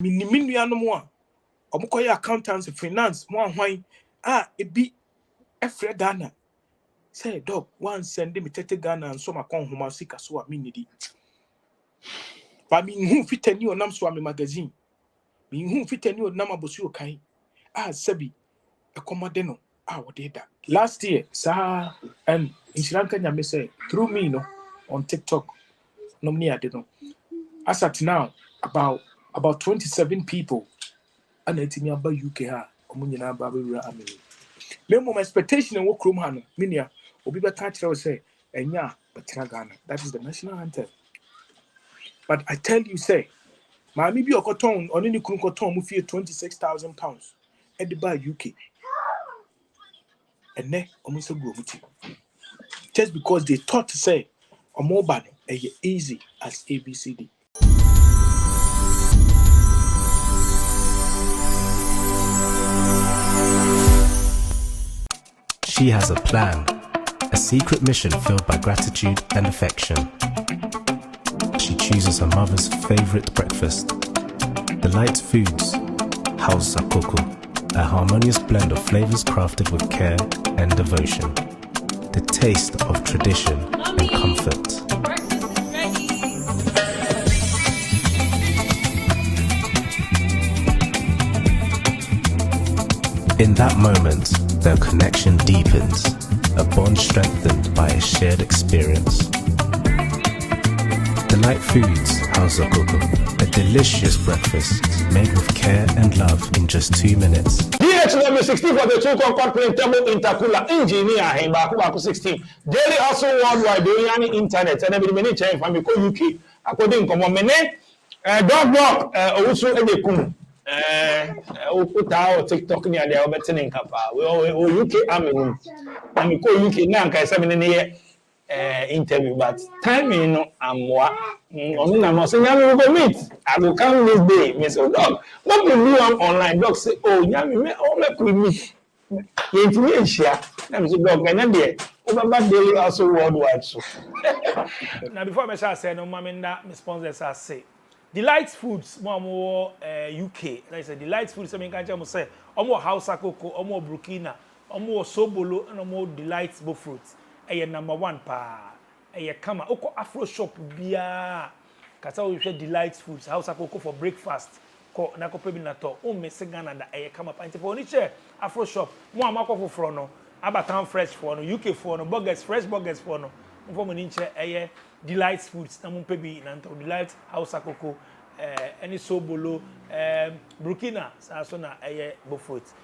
miniminu no mo omukoye accountants finance mo ahwan ebi efre Ghana say dog one send me 30 Ghana and so makon homa sika so a minidi ba mi hu fitani onam so am magazine mi hu fitani onam abosu okan sabi ekomode no wode da last year sa and insiranka nyame say through me no on TikTok no me ade no as at now about 27 people and etimi aba UK ha omunyina aba bewura amini me mo expectation wo krom ha no minia obi beka kire say enya betra Ghana. That is the national anthem. But I tell you say maami bi okoton oni ni kunu koton mu fie £26,000 e de ba UK ene omo so go muti just because they thought to say omoba no easy as ABCD. She has a plan, a secret mission filled by gratitude and affection. She chooses her mother's favorite breakfast. Delight Foods, House Sakoko, a harmonious blend of flavors crafted with care and devotion. The taste of tradition and comfort. Breakfast is ready. In that moment, their connection deepens, a bond strengthened by a shared experience. Delight Foods, House Sakoko, a delicious breakfast made with care and love in just 2 minutes. DHW16 for the 2 compact printable intercooler engineer Baku 16 daily hustle worldwide doing any internet and every minute change from UK according to mene dog also edekum ukuta TikTok ni ade obetene nkapa we UK amenu na me ko UK na nka 7 ne interview but timing no amwa onu na mo say nyame we go meet I go come this day me say dog what we do online dog say oh nyame me o make we meet yentimi ehia na me say dog na dey over daily also worldwide so now before me say no mama nda me sponsors say Delight Foods mo UK like say Delight Foods say me kan tell mo say omo House Akoko omo Burkina omo Sobolo and omo Delight Bo fruits number 1 pa kama oko Afro shop bia kasa we hwe Delight Foods House Akoko for breakfast ko na ko pebi na to o me se Ghana da kama pa nti for ni che Afro shop mo amakọ foforo no abatan fresh for no UK for no burgers fresh burgers for no mo mo ni che Delight Foods na mo pebi na to Delight House Akoko any Sobolo Burkina sa so na Bo fruits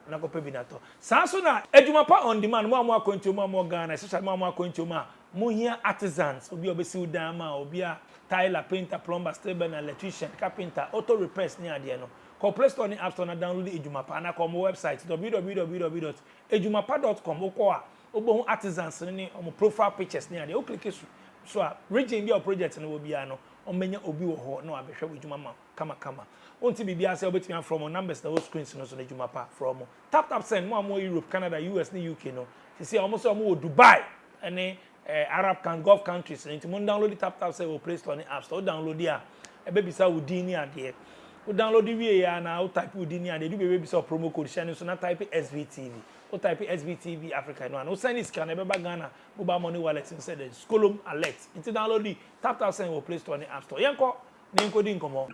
na ko pebi na to sa so na adwuma pa on demand mo akonto mo Ghana especially mo akonto mo here artisans obi obesi udan ma obi a tiler painter plumber stable na electrician carpenter auto repairs ni ade no ko Play Store ni App Store na download adwumapa na ko mo website www.adwumapa.com ko a obo artisans ni omo profile pictures ni ade o click so a region bi o project no obi a no omenya obi wo ho na abehwe adwuma ma kama onti bibia say obetimi from numbers na screens no so na adwumapa from tap send mo Europe Canada US ni UK no see almost mo Dubai any Arab Gulf countries and mo download the tap say o Play Store ni App Store download dia e be bisa wo din ni ade o download wie ya na o type wo din ni ade du be bisa promo code share so na type SVTV o type SVTV Africa no and o send is can e be ba Ghana mobile money wallet instead the Skolom alert into download the tap send o Play Store ni App Store yenko ni nko di nkomo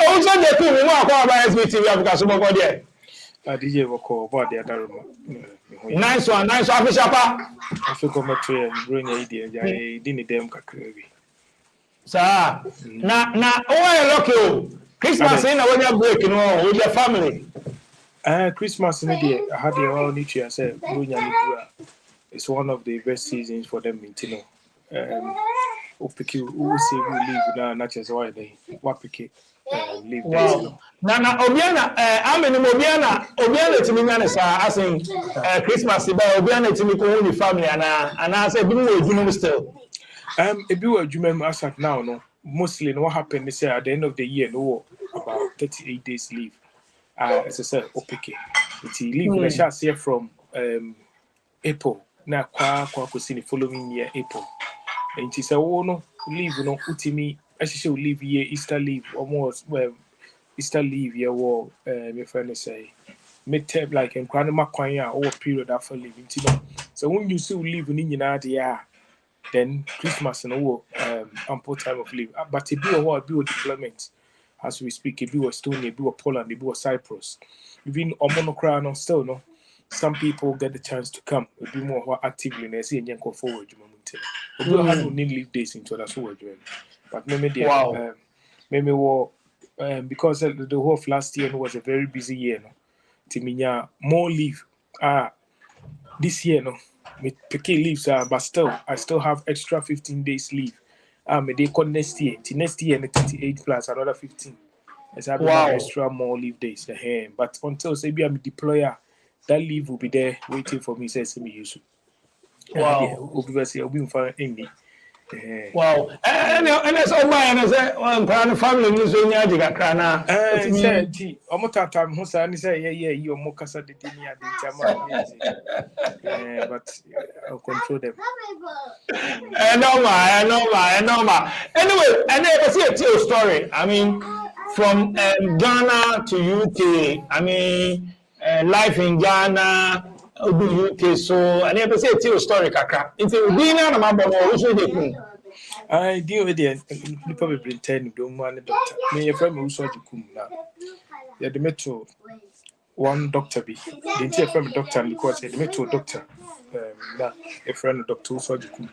also dey cool mo akọ about SVTV Africa so mo go there DJ wako about the other room. nice one official pa Africa metro bring idea jai dini dem kakra bi sir na o lucky Christmas in when you break no with your family Christmas in the I had the all nature say it's one of the best seasons for them in Tino opiki who say we live now not just why they what pick live wow na obiana ameni obiana timi nyane sa asin Christmas ba obiana timi ko woni family ana say bi mo adwuma still if you were adwuma as at now no mostly what happened is at the end of the year no about 38 days leave as I said opiki it leave the shall here from April na kwa see the following year April and she said oh no leave no utimi I should leave year Easter leave almost well Easter leave, yeah, or my friend say midterm like in Granama Quanya or period after leaving. So when you see leave in India, then Christmas and all ample time of leave. But it be a what be a deployment as we speak, it be a Estonia, it be a Poland, it be a Cyprus. Even Omonocra no still no. Some people get the chance to come. It be more actively and see and go forward. We do have no need leave days into that forward. But maybe Wow. maybe because the whole of last year was a very busy year. No, Timinya more leave. This year no, me picking leaves. But still, I still have extra 15 days leave. Me they call next year. Till next year, 38 plus another 15. As I have Wow. extra more leave days. But until say be I'm a deployer, that leave will be there waiting for me. Says me use. Wow. Obviously, I'll be in English. Wow. And that's all mine. I say, well, I'm family news when you get crana. It's Say, me. gee, I'm not time. Who say? Say, yeah, you more casa de dinia de chama. But I'll control them. Normal. Anyway, and then I see a tell story. I mean, from Ghana to UK. I mean, life in Ghana, UK. So, and then I see a tell story. Kaka. It's a dinner. I'm about to also do. I deal with the people be pretending don't want the doctor. Me, your friend who saw you come now. Yeah, the metro one doctor be. The entire friend doctor because the metro doctor. That a friend doctor who saw you come.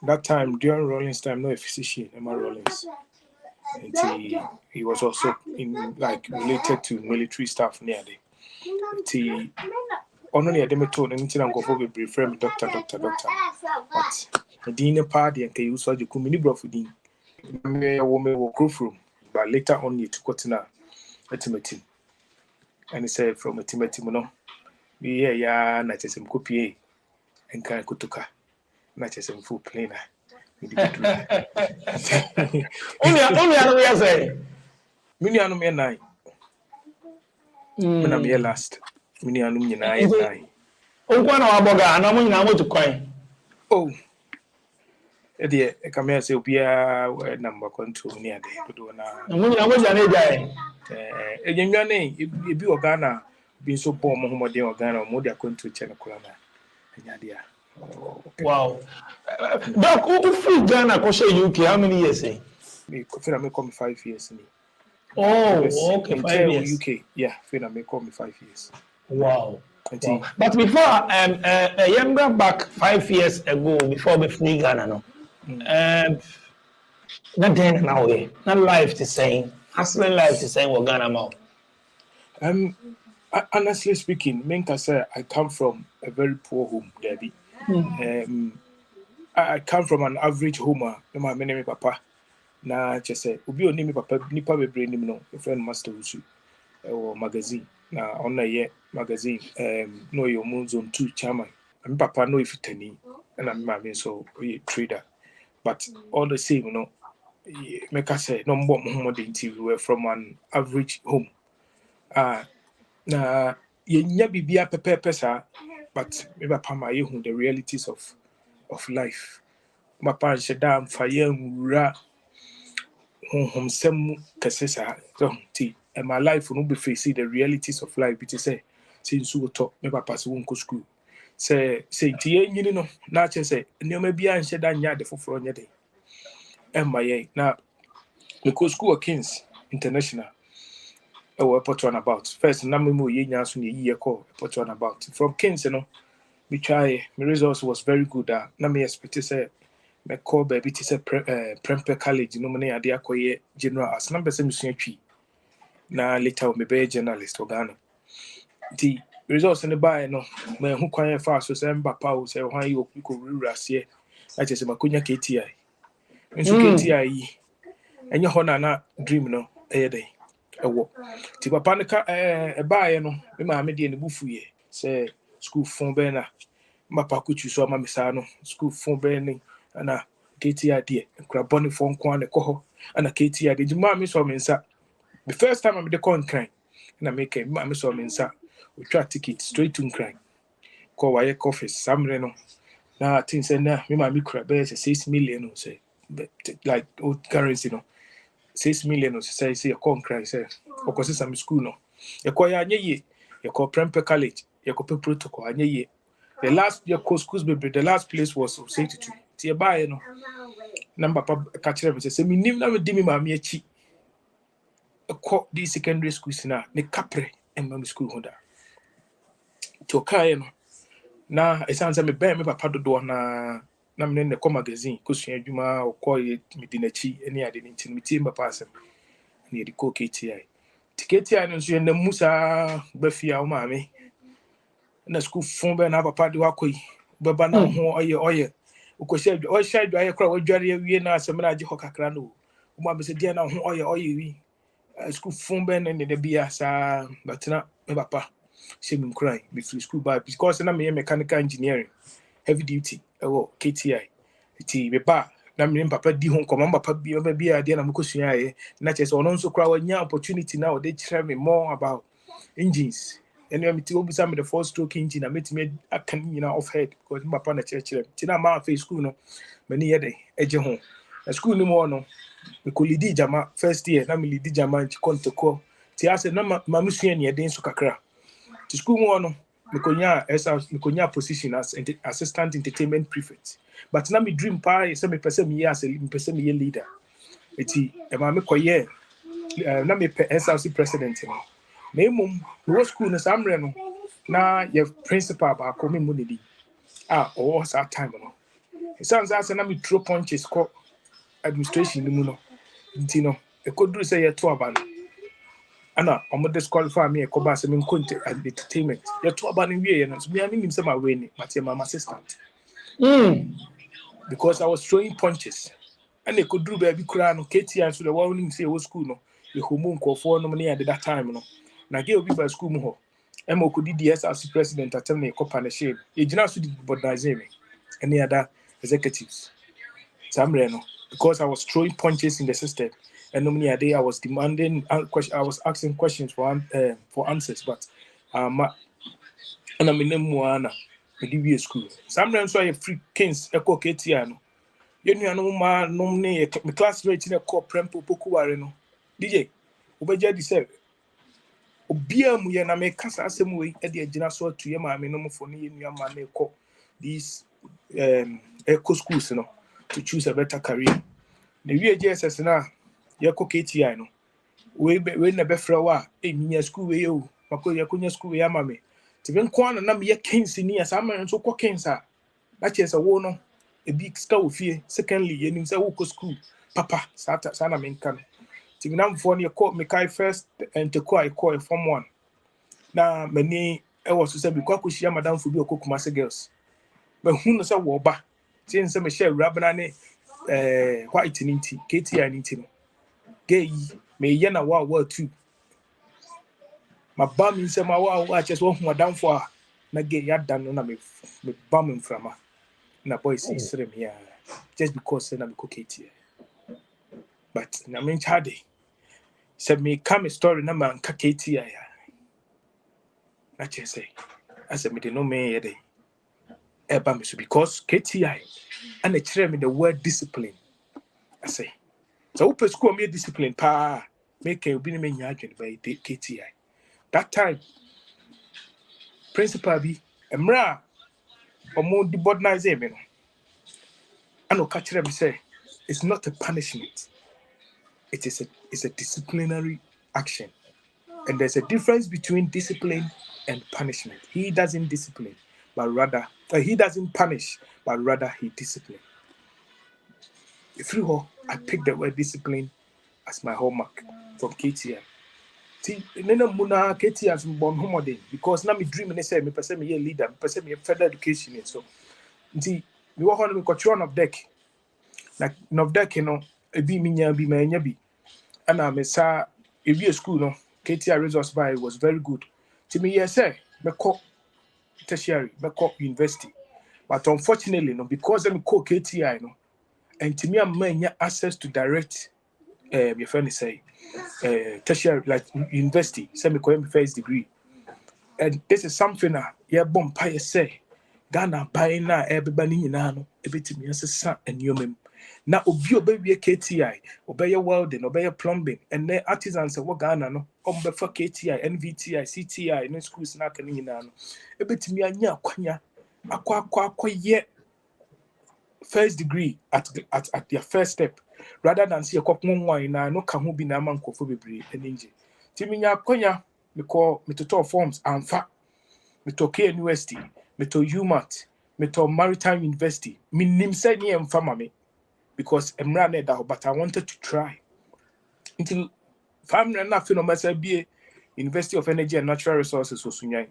That time during Rollins time, no a physician, Emma Rollins. And he was also in like related to military staff near there. Only a demeto and anything go for be friend doctor. But the dinner party and you saw you come in Brofudin. A woman will go through, but later on you took what na ultimatum. And he said from a timothy no. Yeah, not just some copy and can kutuka. Not just some full planer. Only I know what you say. Mini anum ye nine. When I'm here last. Mini anum ye nine. Unkwana waboga na munyi na motu coin. Oh. Eddie, I come here say be a number control near the do na. Munyi na moja ne jai. Your name, it be Ghana, being so poor, Mohammed or Ghana, or more they are going to China Colana. Wow. Doc, who free Ghana koshe UK? How many years? Me, Fina may call me 5 years. Oh, okay, 5 years. UK, yeah, Fina may call me 5 years. Wow. Wow. But before, a younger back 5 years ago, before we free Ghana, no, not then now, not life to saying, hustling life to saying what Ghana now. Honestly speaking, Menka say I come from a very poor home, Debbie. I come from an average home. My name papa. Na just say, Ubi only me papa, nipa be brain him no, a friend master usu or magazine. Na on a year magazine, no your moon zone 2 chairman. And papa no if it and I'm mammy so trader. But all the same, you know, Meka say no more Muhammad we were from an average home. Na yenya bibia pesa, but maybe pama you the realities of life. My parents said damn fire ra some kasesa so tea and my life will not be facing the realities of life. But say since we talk, maybe pass won't go school. Say tea you know, not just say no maybe I said that yard for your day. And my now the school of Kings International. Oh, put on about first. Namu year soon year call put on about from Kings. You know, we try. My results was very good. Na me expect to say me call baby to say Prempeh College. You know, me ade akoye general as number say me twi. Na later me be journalist Ghana. The results in the buy no me who kwan fast so say mbapa o say hwan you ko rurase. I just say makonya KTI. Nso KTI yi. Enye ho na dream no dey. Ewo ti papa ne ka baaye no me ma me de ne bufu ye say school fon be na papa ko twu so ma me sa no school fon be ni ana KTI de nkra boni fon ko an ko ho ana KTI de ma me so me nsa the first time I me de kon kran na make ma me so me nsa we try ticket straight to kran ko wa ye coffee samre no na things say na me ma me kra be say 6 million no say like old currency no 6 million say your cry say o ko some school no ye ko ya ye ye ko prempe college ye ko pe protocol anye ye the last year course schools be the last place was 82 ti e ba ye no number pa ka kire me say me nim na me di me ma me achi ko di secondary schools na ne kapre en ma school honda to kai no na esan say me ben me papa dodo na me ne ko magazine ko sua adwuma o ko ye me di na chi ene ade ni tin me tie papa asem na ye di ko KTI tiketi no nso na musa ba fia o maame na school fon be na papa de wakoyi beba na ho oye ukohye o hye dwa ye kra wadware wie na asem na age ho kakra no o ma be se dia na ho oye wi school fon be na ne bia sa batina me papa she me cry be free school by because na me mechanical engineering heavy duty KTI ti be ba na me papa di ho koma papa bia dia na mukosua ye na chese ono nso kra wanya opportunity na o de kire me more about engines and I'm to be some the four stroke engine. I met me I can off head because my partner church. Tina ma face school no many year day eje home. A school no more no. We could lead jama first year. Na me lead jama nti kontoko. Ti ase na ma musua ne den so kakra. To school mo no me konya position as assistant entertainment prefect. But na me dream pa say me person me as me person me leader. Eti e ma me koye na me SRC president no. Na mum no school no samre no na your principal ba ko me mu ne di o was that time no it sounds as na me throw punches ko administration ni mu no nti no e ko duru say ye to aba no ana omo disqualify me e ko ba say me nko entertainment ye to aba no wie ye no so me ani nim say my way ni but my assistant because I was throwing punches and e ko duru ba bi kura no KTI so the one nim say wo school no e homo nkofo no me at that time no na ge obi ba school mu ho Emo could the SRC president at me co partnership. You know, so did modernize me. Any other executives. Samreno. Because I was throwing punches in the system. And normally a day I was demanding I was asking questions for answers, but and I'm in Moana, the DBA school. Samreno so I free kings echo Ketiano. You know ma nomne my classmate in a co prempo pokuareno. DJ Ubeja said obia mu ye na me kasa asem we e de agina so atuye ma me no mfo ne nua ma na ekọ these eco schools no to choose a better career the we JSS na ye ko KTI no we na be fra wa enya school we o mako ye konya school we ama me ti ben ko na me ye kings ni asa ma nso ko kings a na chese wo no e big star ofie secondly ye nim say wo ko school papa sa na me nkan ti me na mfo ne ko me kai first and to ko I call form 1 na many e was say because akushia madam for bi okokuma se girls but hu no say wo ba tin say me share rabana ne white ninti KTI ninti no gay me ye na wa too ma ba mi say ma wa chese wo hu madam for na gay ya dan no na me ba me mframa na boys is sere me ya just because say na me ko KTI but na me chade say me come story na man ka KTI ya na chese asa me de no me ye dey because KTI and they me the word discipline. I say, so open school me discipline pa make a be me nyadwen by KTI. That time, principal be emra omo di bodnize me no. I no catch them say it's not a punishment. It's a disciplinary action. And there's a difference between discipline and punishment. He doesn't discipline, but rather he doesn't punish, but rather he disciplines. Through her, I picked the word discipline as my hallmark from KTI. See, nena muna KTI as born homodin because now me dream and say me person me leader, me person me further education so. See, we walk on me control of deck. Like of deck, a be minya be my nyabi. And I me sa if you school no KTI results by was very good. To me, yes, say me call tertiary, me call university. But unfortunately, no, because I'm call KTI no, and to me I'm access to direct your friend say tertiary like university semi my first degree and this is something yeah bomb pie say Ghana buying na everybody nyina no ebetimi asesa enyo mem na obi obewie KTI obeye welding obeye plumbing and then artisans wo Ghana no ombefa KTI NVTI CTI no schools na kan nyina no ebetimi anya akwanya akwa first degree at their first step rather than see a kokon na no ka ho bi na mankofo bebre eninje timi nya akwanya me to forms amfa me to K University me to UMAT me to Maritime University me nimse ni emfa mame because emra na da but I wanted to try until family na fe no masa bie University of Energy and Natural Resources so sunyan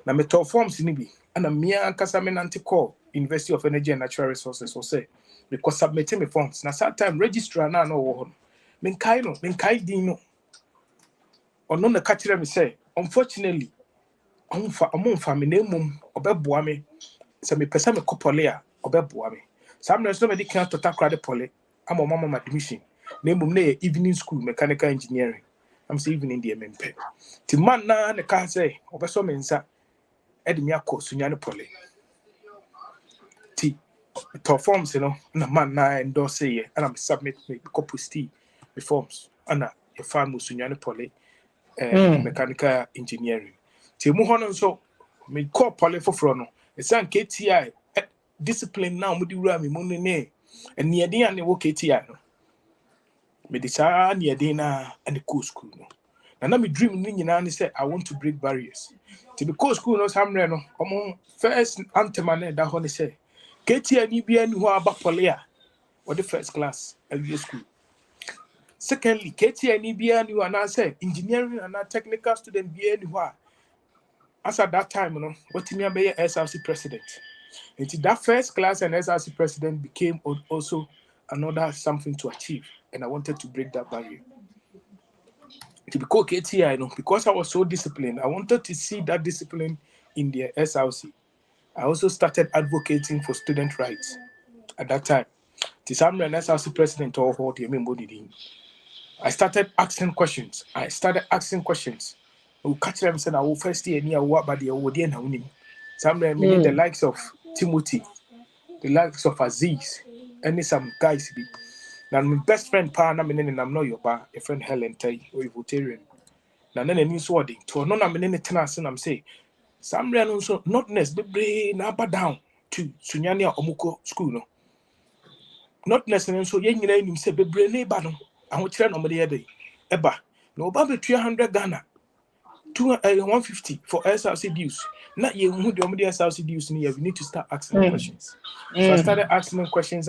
na me to forms ni bi ana mia kasa me nante call University of Energy and Natural Resources so say because submitting me forms na that time registrar na no wo ho men kai din no ono na ka kire me say unfortunately amomfa me na emum obeboa me se me pesa me kopole a obeboa me sam na so me di kan tota kra de pole ama mama admission na emum na evening school mechanical engineering am say evening the mempe ti man na ne ka say obeso me nsa e de me akọ sunya ne pole ti to forms na man na endorse ye and am submit me posti the forms ana e farm sunya ne pole mechanical engineering ti mu hono nso me call pole foforo no e san KTI discipline now mu di wura me mu ne eni eden ane wo KTI no me de sa ne eden na ane cool school no na me dream ni nyina ne say I want to break barriers ti be cool school no samre no omo first anthem na da ho ne say KTI ni bia ni ho aba pole a or the first class every school. Secondly, KTI ni bia ni wana say engineering and technical student bia ni ho as at that time what me be SRC president. And that first class and SRC president became also another something to achieve, and I wanted to break that barrier. To be called KTI, because I was so disciplined, I wanted to see that discipline in the SRC. I also started advocating for student rights at that time. I'm an SRC president or what I started asking questions. We catch them saying, I will first year near what by the Odian Hounim. Some meaning the likes of Timothy, the likes of Aziz, and some guys be. Now my best friend pa na meaning I'm not your bar, a friend Helen Tay or Votarian. Now then a new swording to no meaning tenants and I'm saying some also not necessarily na down to Sunyania Omuko school no. Not necessarily so young name say bebre neighbor no. I want to know the eba. No about 300 Ghana. 150 for SRC dues. Not you who the SRC dues we need to start asking questions. So I started asking them questions,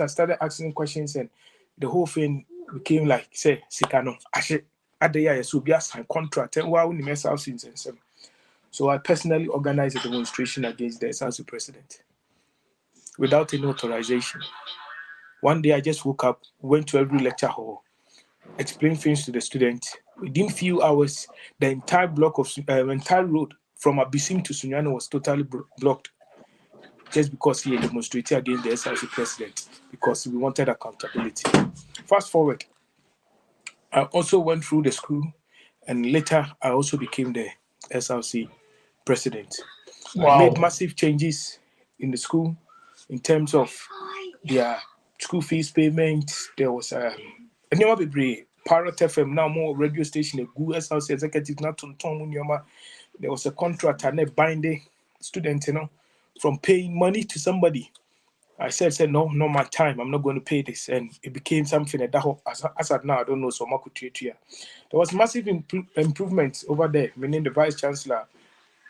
and the whole thing became like say Sikano Ashe Adeya so be a sign contract and wow in the SRC and so. So I personally organized a demonstration against the SRC president without any authorization. One day I just woke up, went to every lecture hall, explained things to the students. Within few hours, the entire block of entire road from Abisim to Sunyani was totally blocked, just because he demonstrated against the SRC president, because we wanted accountability. Fast forward, I also went through the school, and later I also became the SRC president. Wow. I made massive changes in the school in terms of their school fees payment. There was Parrot FM now more radio station a good SRC executive not to there was a contract and a binding student from paying money to somebody. I said no my time, I'm not going to pay this, and it became something that as at now I don't know so much. There was massive improvements over there, meaning the vice chancellor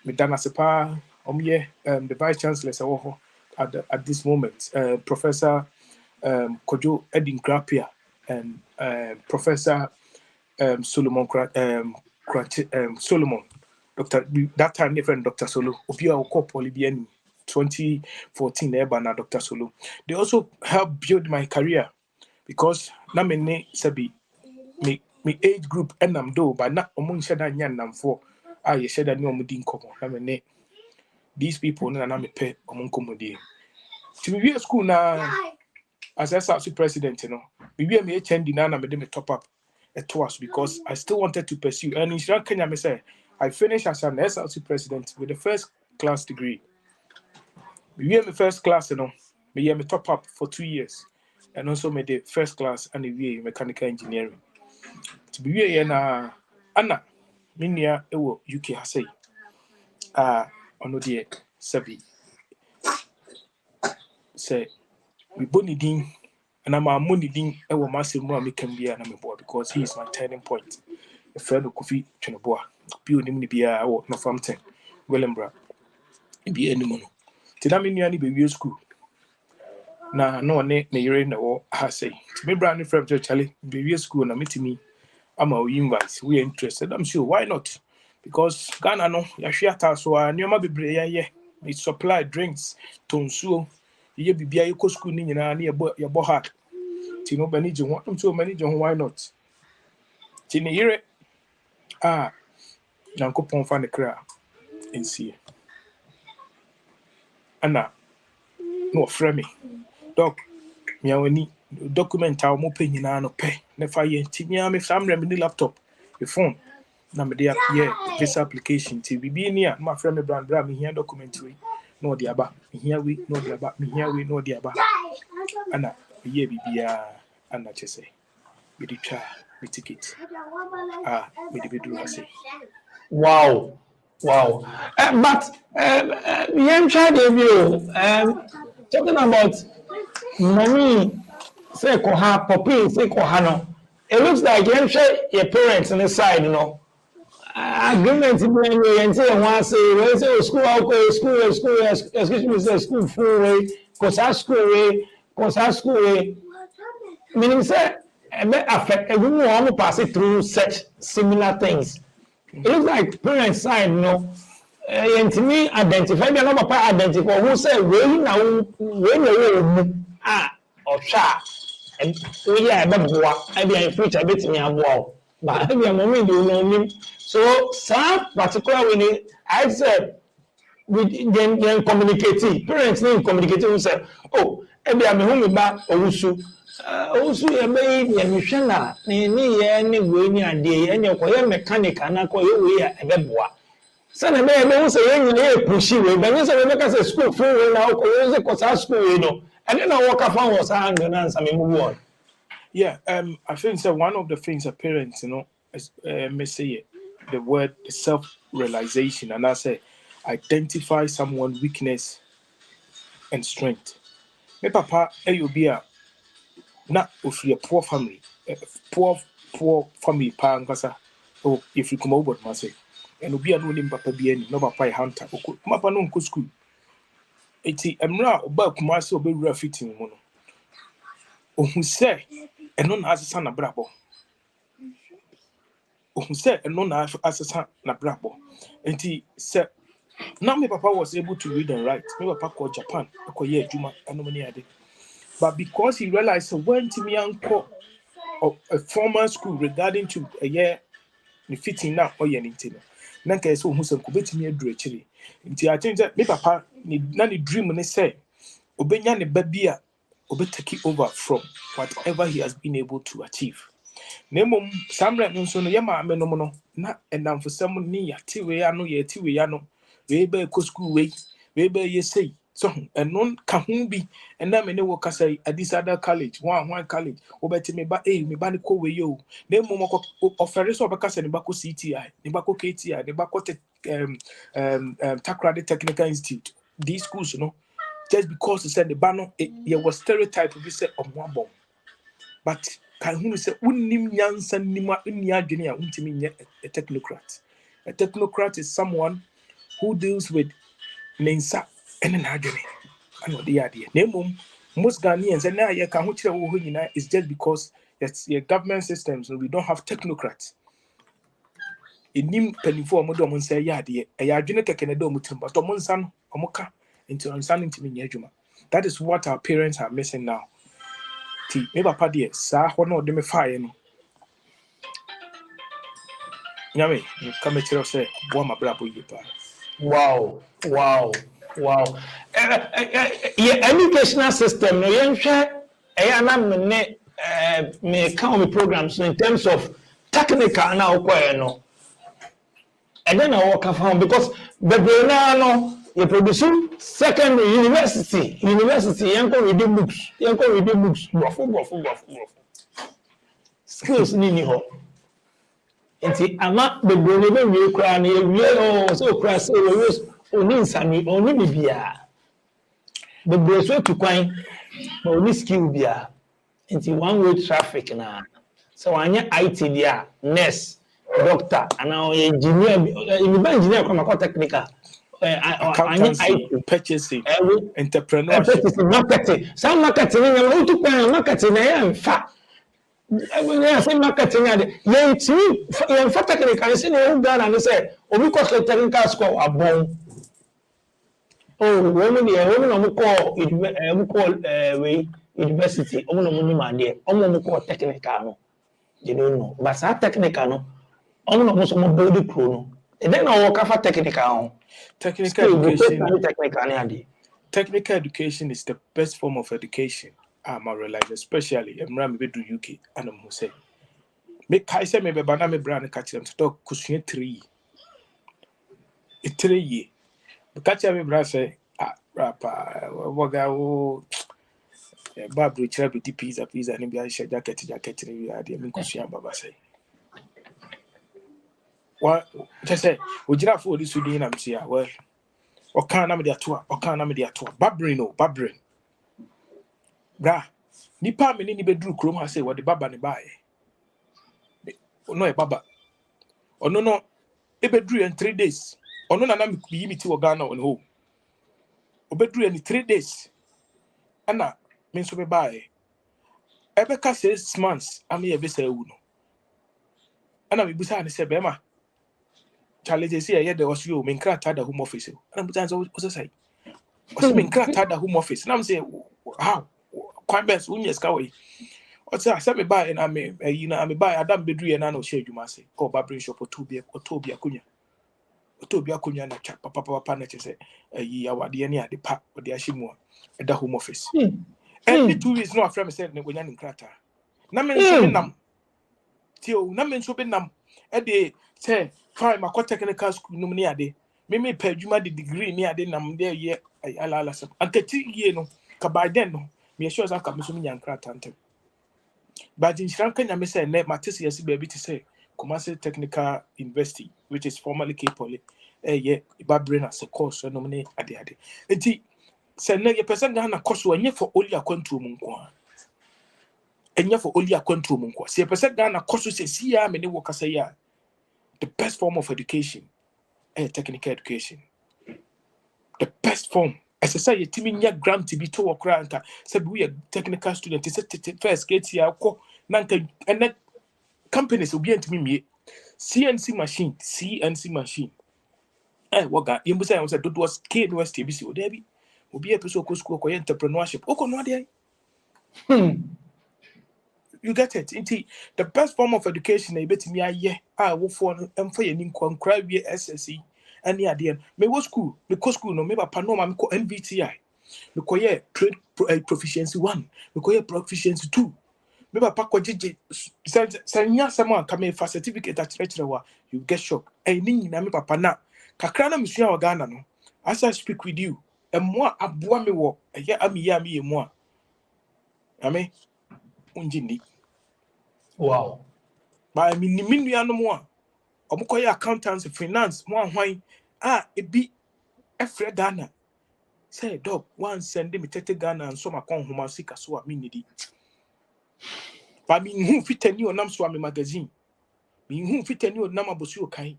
Midana Sepa the vice chancellor at this moment, Professor Kojo Edin Grapia and Professor Solomon Solomon, Dr. That time different Dr. Solo, Opia Oko Polybian 2014 Ebana Dr. Solo. They also helped build my career because na me sabi me age group and I'm do but not among shada nyan nam for you said that no mudin komo na me these people na me pay among komodi. To be school na as SRC president, maybe I may attend na me de me top up twice because I still wanted to pursue. And in Sri Kenya, me say I finished as an SRC president with the first class degree. Me first class, me top up for 2 years, and also made the first class and the mechanical engineering. To be here na Anna, Minia ewo UK has ono de sabi say we boni din and I'm a money din ewo massive more me can be an boy because he is my turning point. A friend of coffee chenoboa. Pio nimni bia or no famten. Willembra. Be any mono. Tidami ni baby school. Na no ne yere na wo ha say. To me brand from Charlie baby school na meet me. I'm a invite. We are interested. I'm sure why not? Because Ghana no ya hwea so a nyoma bebre ye. We supply drinks, tonsuo. Ye bibia ye ko school ni nyina na ye bo hard. Ti no bani je ho. I'm sure many je ho why not? Ti ne yere Nyankopon fa ne kra nsie. Ana no frame me. Doc me awani document a mo pe nyina no pe. Ne fa ye ti me am samre me ni laptop, the phone. Na me dey visa application ti bibi ni a ma frame me brand me here document we no dey aba. Me here we no dey aba. Me here we no dey aba. Ana ye bibia ana chese. Me di twa me ticket. Me di bedu ase. Wow. Wow. But talking about money, say koha, poppy, say kohano. It looks like your parents on the side, you know. Agreement and say one say school excuse me, say school full way, cause school way. Meaning say affect everyone pass it through such similar things. It looks like parents side, you know. And to me, identify the number part identify who say when or sha and we are I be in future bit me am wow. But I be a moment you know me. So some particular when I said with then communicating parents need communicating who say oh ebi am home ba owusu owusu ye be ye me hwe na ni ye ni we ni ade ye ne ko ye mechanic na ko ye we ya ebeboa sana be who say ye ni e pushi we be say we make say school free we na ko we say ko sa school we no and then I walk up on was hand and answer me move on. Yeah, I think so. One of the things that parents, is, may say the word self-realization, and I say identify someone's weakness and strength. My papa, you be a not if you're poor family, poor family, pa nkasa. Oh, if you come over, must say, and you be a no name papa be any, no papa hunter. Papa no go school. Eti emra oba kumase obe wura fitting mu no. Ohun say eno na asesa na brabo. Ohun say eno na asesa na brabo. Enti say now my papa was able to read and write. My papa called Japan. Akoye adwuma anomani ade. But because he realized when Timi anko of a formal school regarding to a year the fitting now or anything. Nanka so who some kubeti me adru akiri. Nti I think that my papa ni na ni dream ne say obenya ne babia obe take over from whatever he has been able to achieve. Nemom samre no so no yema ame no no na enamfosam ni yate we ano ye ti we ano we be ko school we be ye say so enon ka ho bi ena me ne wo kasa adisada college one college obeti me ba me ba ne ko we yo nemom ofere so obekasa ne ba ko CTI ne ba ko KTI ne ba ko Takrade Technical Institute these schools just because he said the banner it was stereotype we said omwabo but can who say unnim nyansa nima unni adwene a untimi nye a technocrat. A technocrat is someone who deals with nensa and an adwene and the idea nemum most Ghanaians and now you can who tell who nyina is just because it's your government systems and we don't have technocrats enim penifo omodo mo say ya de e ya adwene keke ne do mutim but omonsa no omoka into understanding ntimi nye adwuma. That is what our parents are missing now. Ti me papa de sa ho na ode me faaye no nyame come chiro say bo ma bra bo yipa. Wow. Yeah, educational system no yenhwe na me count me programs in terms of technical na okoye no. And then I work from because the brain no You produce secondary university, yanko reading books, brofu. Skills ni ho. Enti ama bebree be wie kra na wie so kra say we oni nsani oni bibia. Bebree so to kwan na oni skill bia. Enti one way traffic na. So anya IT dia, nurse, doctor, and now engineer, engineer come technical. Anya Accountancy, IT, purchasing, every entrepreneurship. marketing. Some marketing na who to marketing na yan fa. I say marketing na de. Yan fa technical say na Ghana na say obi ko technical school abon. Oh, women no call we university, omo no ni ma de. Omo call technical no. You don't know. But that technical no. Omo no so mo build pro no. E then na work for technical. Technical Still education. technical ni ade. Technical education is the best form of education. I realize, especially in UK and I'm say. Me kaise me beba na me brand catch them to talk kusua 3. 3 year. Catch me brand say rapa waga wo babru chira bi pizza ni bi a jacket ni bi ade me kusua baba say. Wa just say ojira for this sudin am say well okan na me de ato babrin bra nipa me ni bedru krom ha say what the baba ne bae no e baba ono no e bedru in 3 days ono na me yi miti wo Ghana on ho obedru in 3 days ana me so be bae ebe ka 6 months am ye be say wu no ana me busa ne say be ma challenge say ye there was you me nkrata da home office ana busa so say o say me nkrata da home office na me say how kwan best unya ska we o say me bae na me yi na me bae adam bedru ye na no share adwuma say ko babrin shop otobi akunya na cha papa na chese yi awade ne ade pa ode ahyimu a da home office and 2 weeks no afra me say ne gonya nkrata na me nso me nam tio na me nso be nam e de say fine ma technical school no ne ade me pa adwuma de degree ne ade nam de ye ala sap ankati ye no ka by then no me sure za ka me so me nkrata ntem but in Sri Lanka me say ne matese yesi baby to say Kumasi Technical University, which is formerly K-Poly, yeah, Ibabrain as a course, so nominate ade. Enti, say na ye person Ghana course wenye for only a kwantu munkwa. Enya for only a kwantu munkwa. See, person Ghana course say see ya many work say ya. The best form of education, technical education. The best form. As I say, timi nya grant to be to work ranka. Say we a technical student. Say first get here ko nanka and companies will be into me. CNC machine. Waga, you must say, I was a do was K was TBC or Debbie. Will be a person who school for entrepreneurship. Oh, no, you get it. Indeed, the best form of education, I bet me, I will for and for an income, cry via SSE, and the idea. May was school, because school, no, maybe Panoma, MVTI, because trade proficiency 1, because proficiency 2. Maybe Paco Gigi, send someone come for certificate at Treasurer, you get shocked. And Ning Nami Papa na. Kakrana Monsieur Ghana no. As I speak with you, and more abua me wo, a ya ami moi. Ame, unjini. Wow. But I mean, no more. Omukoya accountants, finance, more wine. It be a Fred Ghana. Say, dog, one send me tete Ghana and so my con homa sika so a minidi. But me who fit any or nam swami magazine. Me who fit any or nama bosu kai.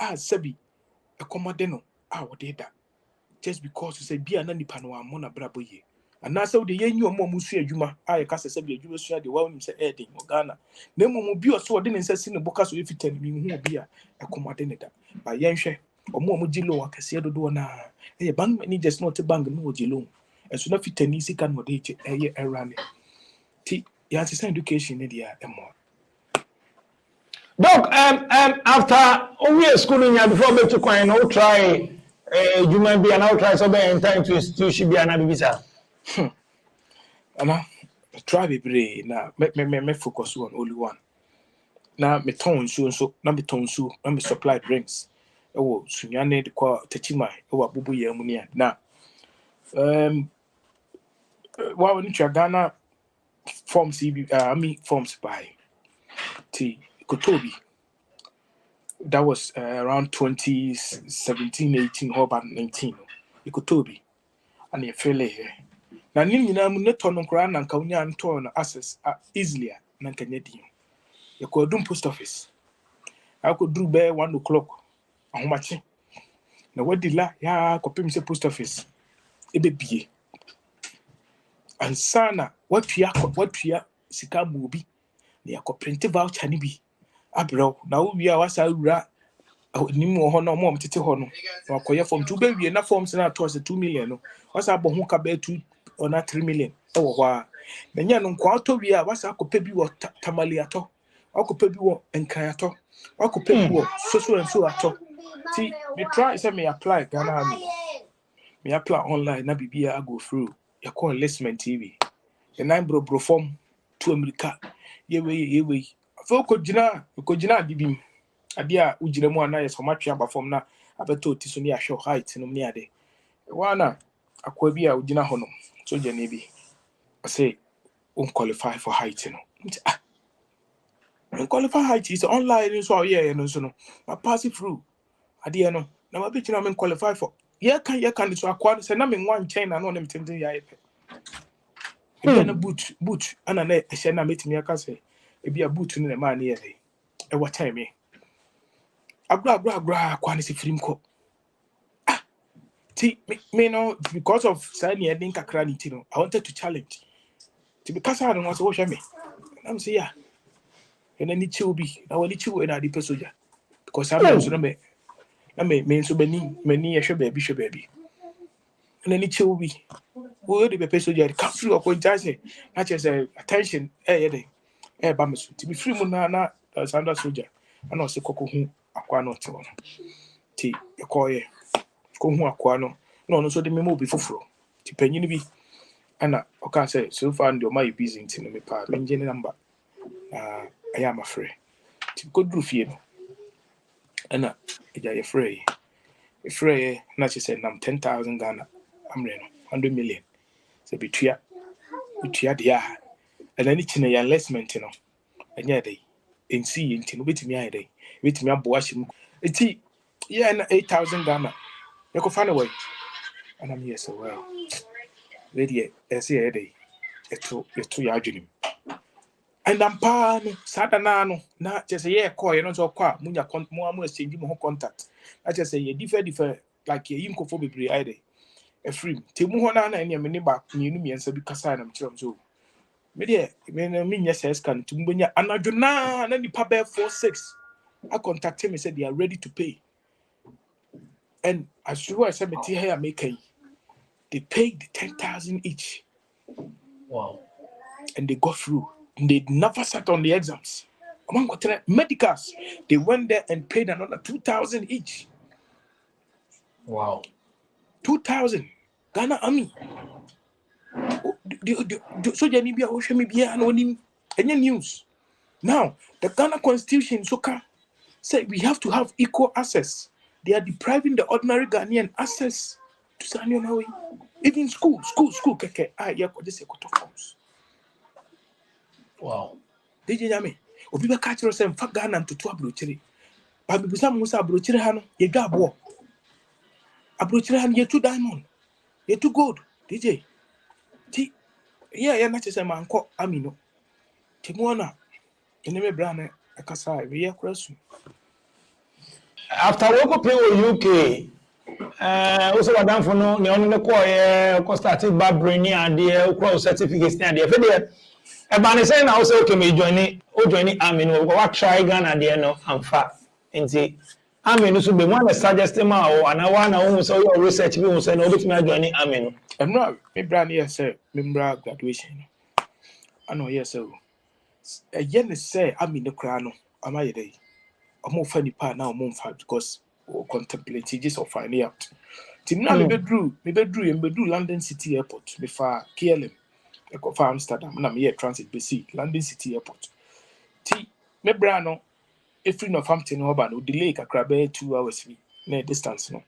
Sebi, a commodeno. What did that? Just because you say be an any panwa mona braboye. And now so the yen you more musu juma. I cast a sebi you share the well say Edding or Ghana. Nemo will be a sword didn't say in the book so if you tell me who be a commodineta. By Yanshe or more mujilo, I can see the door now. A bank need just not a bank no jilo. And so not fit an easy can what they around it. Yes, education in the more. Doc, after we are schooling here before we to coin, I'll try human being and I'll try something in time to institution be an visa. And I try be brave now. Me focus on only one. Now me tone so now me tone so now me supply drinks. ɛwɔ sunyane de kɔ techima ɛwɔ abubu yɛ mu ne na wa woni twa Ghana forms bi forms by ti kotobi. That was around 2017 18 or about 19 kotobi and you feel here na nim nyina mu ne to no kra na nka unya nto no access easily na nka nyadi you could do post office I could do by 1 o'clock ahomache na wadi la ya kopim se post office ebebie ansana watua sika mu bi na yakɔprint voucher ni bi abrew na wo wi a wasa wura nim wo ho na mo mtete ho no na akɔyɛ form tu be wie na forms na to 2 million no wasa bɔ ho ka be 2 or 3 million ɛwɔ hɔ a na nya no nkwa atɔ wi a wasa akɔpɛ bi wɔ tamale atɔ akɔpɛ bi wɔ nkan atɔ akɔpɛ bi wɔ soso and so atɔ ti me try say me apply Ghana me apply online na bibia go through your call enlistment TV the 9 bro form to America yewe afo ko gina dibim ade a ugire mu ana yes matwe aba form na abeto ti so ne ahwe height no ne ade wana akwa bi a ugina ho no so je ne bi say un qualify for height no un qualify height is online so no so no I pass it through ade no na ma be kina men qualify for ye kan so akwa say na men wan chain na no nem tenten ya epe ebi na boot ana na ehye na metimi aka say ebi a boot no na ma na ye e what time agra kwa ni sifrim ko ti me no because of say ne edin kakra ni ti no I wanted to challenge ti because I don't want to watch me I'm say yeah and then it will be na wani chiwo na di pesoja because I'm so na me so bani mani ehwe baby and then it will be wo de pesoja di come through ko jase na che say attention ye ba me so ti be free mu na sanda soja ana o se kokko hu akwa no te wono ti ekoye ko hu akwa no na ono so de me mo bi foforo ti panyin bi ana o ka say so far ndo my busy nti no me pa me nje number I am afraid ti ko dru fie no ana eja ye free na che say nam 10,000 Ghana amre no 100 million so betua dia and then it in your investment no anya dey nsi nti no betimi ayi dey betimi abo ahye eti yeah na 8,000 Ghana you go find a way and I'm here so well lady say dey eto ya adwenim and I'm pa no sada no na just say call you know so kwa munya mo exchange mo contact na just say you different like you nkofo bebre ayi dey efrim te mu ho na ene me ne ba mienu miensa bi kasa na mkiram so me dey me nya say scan to mbonya anadwona na nipa be 46 I contacted me said they are ready to pay and as sure as me here American they paid 10,000 each. Wow. And they got through. They never sat on the exams. Among medicals, they went there and paid another 2,000 each. Wow. 2,000. Ghana Army. So Janibia Oshemibia and any news. Now, the Ghana Constitution say we have to have equal access. They are depriving the ordinary Ghanaian access to Sanyo. Even school, keke. Yeah, this is a forms. Wow. DJ Yami, Obi be catch us and fuck Ghana to 2 abrochiri. But we some Musa abrochiri hano, ye gabo. Abrochiri han ye 2 diamond, ye 2 gold. DJ, T, yeah, not just a man called Amino. Timona, enemy brand, a casa, we are crossing. After we go play with UK, also madam for no, the only call started barbering and the cross certificates and the affair. And by the saying, I also okay, me join army. No, what try Ghana there no, I'm fat. Nti army no so be one suggest ma o and I want so your research be say no bit me join army no. I'm not, me brand here say, member graduation. I know, yes, so. A yen say, I'm in the crown, am I a day? I'm more funny part now, month because contemplate just or find out. Tim now me bedru and bedru London City Airport, me far KLM. I go for Amsterdam, na me transit BC, London City Airport. Ti me brano, if free Northampton urban, would delay a crab 2 hours. na distance no.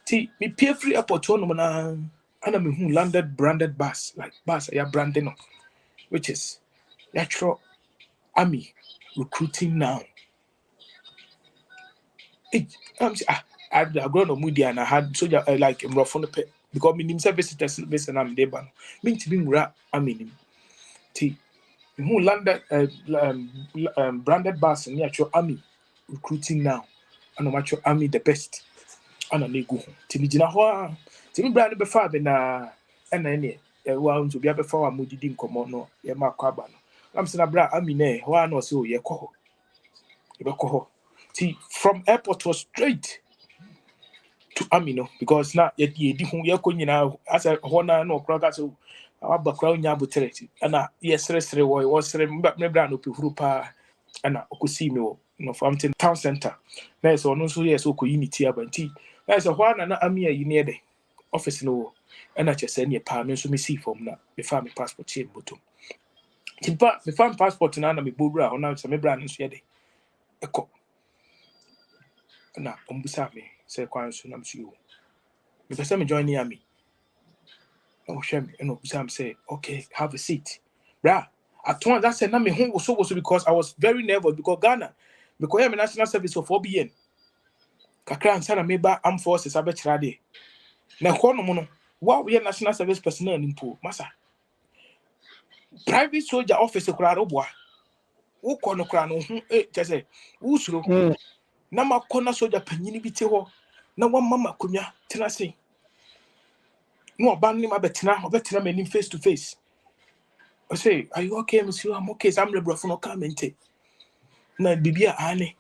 Ti me pay free airport no na ana me hu landed branded bus like bus ya branded no, which is natural army recruiting now. I'm say I grown on media and I had soldier like in rough on the pet because me himself visitors based and I'm there ban. Me to be rap I mean T who landed branded bus and natural army recruiting now and natural army the best and a nego to be jina ho to me brand before be na and any well to be before I did come on no ya ma kwaba no I'm saying bra army ne ho no so ye ko ho T from airport was straight to Amino because now ye di hu ye ko nyina as a hona no kra ka so aba kra nya botreti ana ye sere wo sere me bra no pehuru pa ana okosi me wo no Frampton town center na so no so ye so ko unity abanti na so hwana na amia yi ne de office no wo ana che se ne pa me so me see form na me fa me passport che botom timpa me fa passport na me bobra hona so me bra no so ye de eko na ombusa me se kwan so na me so yo me pese me join the army. Oh, shame, you know, Sam say, okay, have a seat. Bruh, at once I said, na me home was so because I was very nervous because Ghana, because I'm a national service of OBN. Kakra and Sana meba armed forces, I bet you now, Honomono, what we are national service personnel in pool, Massa. Private soldier officer, Crarobwa, who corner crown, just say, Usro, Nama corner soldier penny bitiho, no one mamma kunya, tenacity. No, abandoning my betina, men face to face. I say, are you okay, monsieur? I'm okay. I'm the brother no comment. Na bibia ane.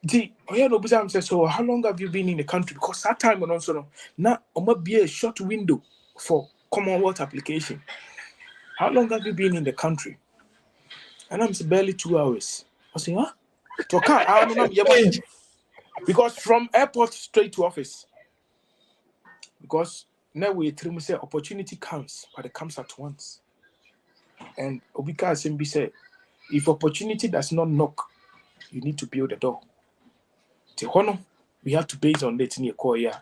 Di, oya no busa say so how long have you been in the country? Because that time on also no, na might be a short window for Commonwealth application. How long have you been in the country? And I'm say barely 2 hours. I say, huh? To car, I don't know. Because from airport straight to office. Because now we tell say opportunity comes, but it comes at once. And Obika Asembi said, if opportunity does not knock, you need to build a door. Tihono, we have to base on it in your core. Yeah.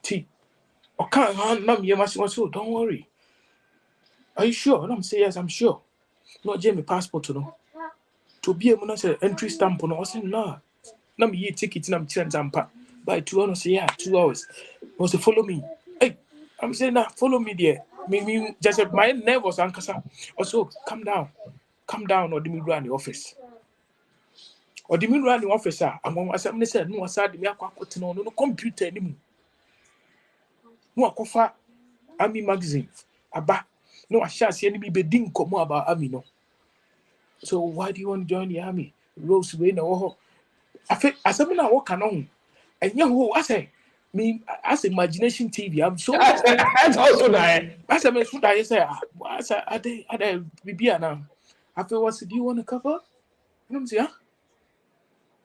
T. Okay, don't worry. Are you sure? And I'm saying yes, I'm sure. Not Jamie passport, no. To be able to say entry stamp on. I say no. Nam ye ticket, nam chen zampa. By 2 hours, say yeah, 2 hours. Was to follow me. Hey, I'm saying nah, follow me there. Me just my nervous ankasa. Also, calm down, or the me run the office. Or the me run the office, I'm going to say no, I said me akwa no computer anymore. No akofa Army magazine. Aba. No, I shall see any be ding come about Army no. So why do you want to join the army? Rose way no. I feel as I'm not working on. And you know, I say, me as imagination TV. I'm so. That's also that. As I mentioned, I say, I be now. I feel what's do you want to cover? And I'm saying,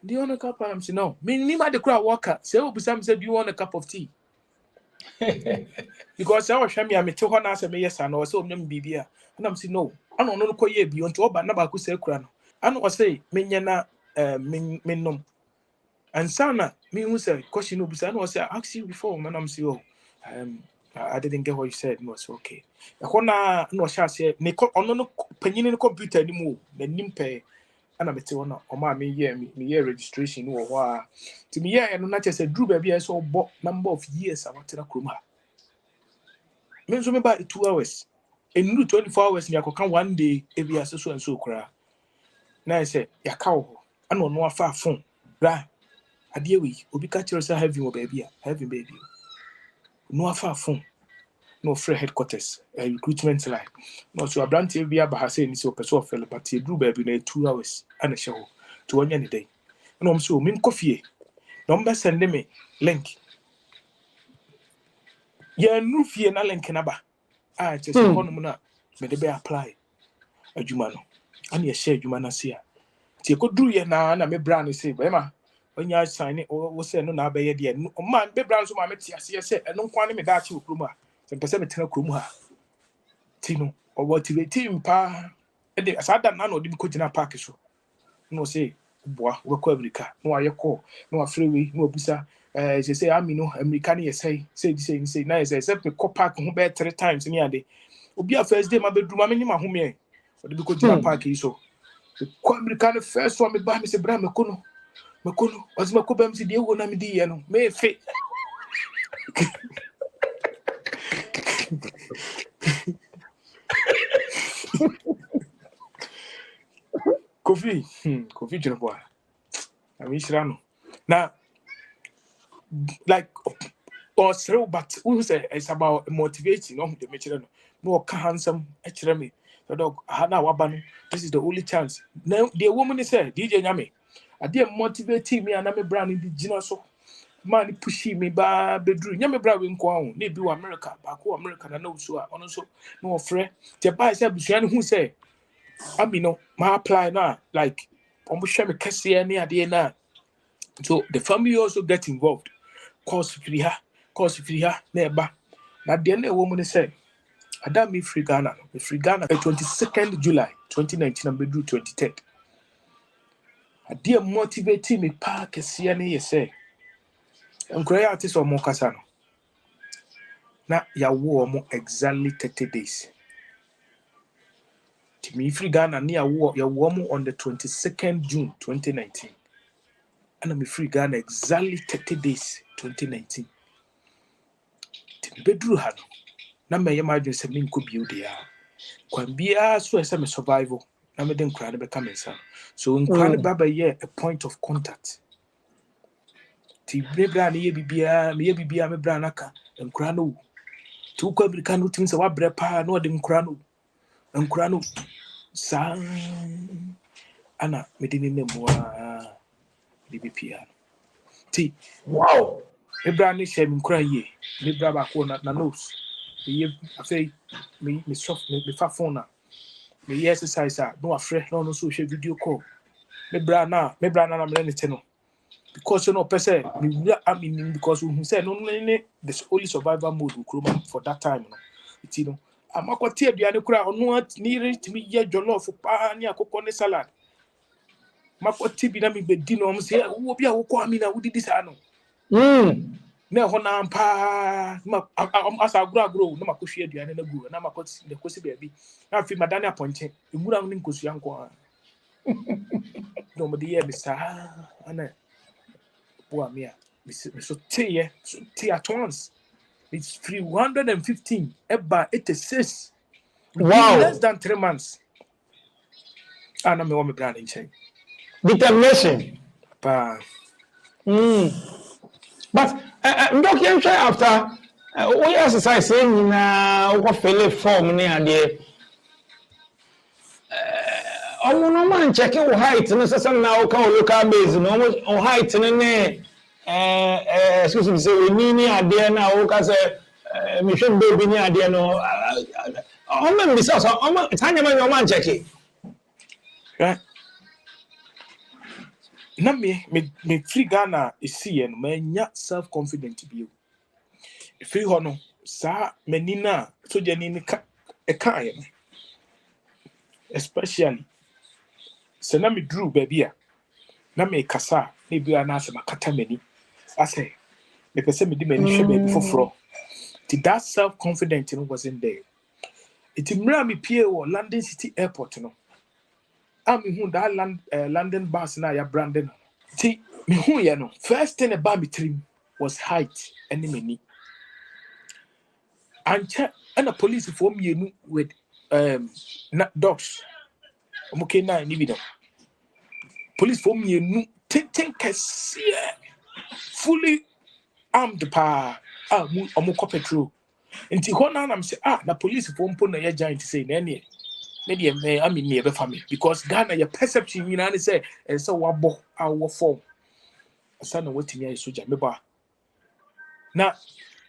do you want a cup? I'm saying no. Me the crowd worker. Say, oh, Sam said, do you want a cup of tea? Because I was shammy, I'm a 200 as a yes, and also name Bibia. And I'm saying, no, I don't know quite beyond to open Nabaku say crown. I know what say, Minyana, Minom. And Sana, me who said, question no, I know I asked you before, man. I'm saying, I didn't get what you said. No, it's okay. I wanna no shall say, Nico, on no penny in the computer anymore, the nimpe. And I'm telling you, my me registration or what to me, yeah, and not just a drew baby. I saw number of years I wanted a cruma. Means me about 2 hours. And you 24 hours, and I could come one day if you are so and so cry. Now I said, ya cow, I don't know far phone. Right. A dear week, will be catching us having a baby, no far phone, no free headquarters, a recruitment line. No, so a brand TV by saying so person fellow, but he drew baby in 2 hours and a show to 1 day. And I'm so mean coffee. Number send me link. Yeah, no fear na link naba. Ah, just a honor, may they be apply a jumano. And you share jumana see. Tia could do ye now, and I may brand say, Bema, when you sign it, or was say no now by the end. Man, be brown so my metia, say, and no quantity me that you kruma. Some percent kruma. Tino, or what you team pa. And I said that none of them could in a package. No say, boa we ko America no aye call no afrewe no obusa say ami no America na say na say me ko park ho be 3 times ni ade obi a first day ma bedru ma me ni ma ho me o de be ko jina park yi so ko America no first one me ba me say bra me ko no ozima ko bam si de wo na me di ye no me fe Kofi jina boy ami shirano na like or throw but who say it's about motivating no the material no ka handsome actually me so dog na waba this is the only chance now the woman is say DJ Nyame I dey motivate me and me brand di gina so man pushy me ba bedru Nyame bra we nko ahun na bi wa America ba ko America na no so a ono so no frɛ te ba say busuan who say I no my apply na like omo hwe me kase ne ade na so the family also get involved course free ha na eba na de na ewo mu ne say adam me free Ghana 22nd July 2019 and bedru 23rd ade motivate me pa kase ne ye say nkroya artist o mo kasa no na ya wo mo exactly 30 days to me free Ghana na ya wo mo on the 22nd June 2019 and me free Ghana exactly 30 days 2019 to bedru ha no na me ye ma dwen se me nko bio de a kwan bia so ese me survival na me den kra ne be ka mensa so nkra ne baba ye a point of contact ti brebra ne ye bibia me bra naka nkra no tu ko America no tin se wa bre pa no de nkra no sa ana me de ne mo a bibia ti Wow. me bra ne she me nkra ye me bra ba ko na nose ye afei me soft me fa phone na me exercise no afre no so share video call me bra na na me ne te no because you know person I mean because who said no the only survival mode recruitment for that time no you know amakwati aduane kura ono ni ritimi ye jollof pa ni akoko ne salad makwati bi na me bedi no say wo bi a wo ko amina wo didi sa no na ho na mpa ma asa agro na makohwe aduane na gu na makwati de kosi bia bi na fi madane aponche emura no nkosu yanko no mo de ye bi sa ana boy me so tea at once it's 315 eba 86 within less Wow. than 3 months ana me want me brand in chain Determination. pa But ndoki nhwe after we exercise nyina wo fele form ni ade omo no man check wo height no sesem na wo ka local base no wo height no ne excuse me say oni ni ade na wo ka say me hwe baby ni ade no omo mi say so omo tanya man man check right na me free Ghana isi no manya self confident bio free ho no sa menina so je ni ka e kan ye no especially se na me drew baby a na me kasa na bia na se makata mani ase me pese me di mani hwe baby foforo ti that self confident no wasn't there it mra me pie wo London City Airport no am hu that London bus na ya branding ti me hu ye no first thing about me trim was height and mani and a police for me with dogs okay na ni bidam police for me ten kase fully armed pa mu omo petrol nti ho na am say na police for mpo na ya giant say na ne dey me I mean near family because Ghana your perception you know say so wabo our form asa na watimi ay soja me ba na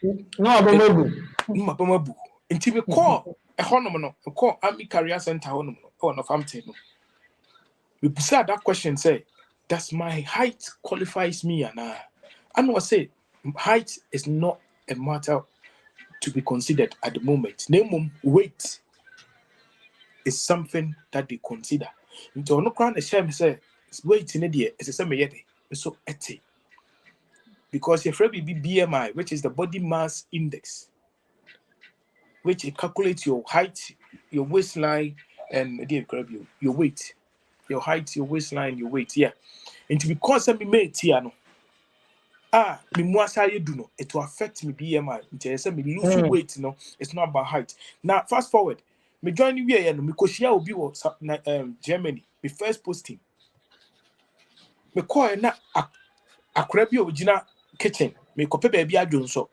no abomodu ma ba mabu nti me call honom no call army career center honom no no famte no we decide that question say does my height qualifies me and was say height is not a matter to be considered at the moment name weight is something that they consider. Into no crown a shame say weight in the it's a same yet. So ete. Because your friend be BMI, which is the body mass index, which it calculates your height, your waistline, and your weight. Your height, your waistline, your weight. Yeah. And to because I made tiano. Me muasa you do no, it will affect me BMI. Nti say me lose weight no, it's not about height. Now fast forward, me join you here no, me koshia obi wo Germany. Me first posting. Me call na akora bi original kitchen. Me kope baby adwonso.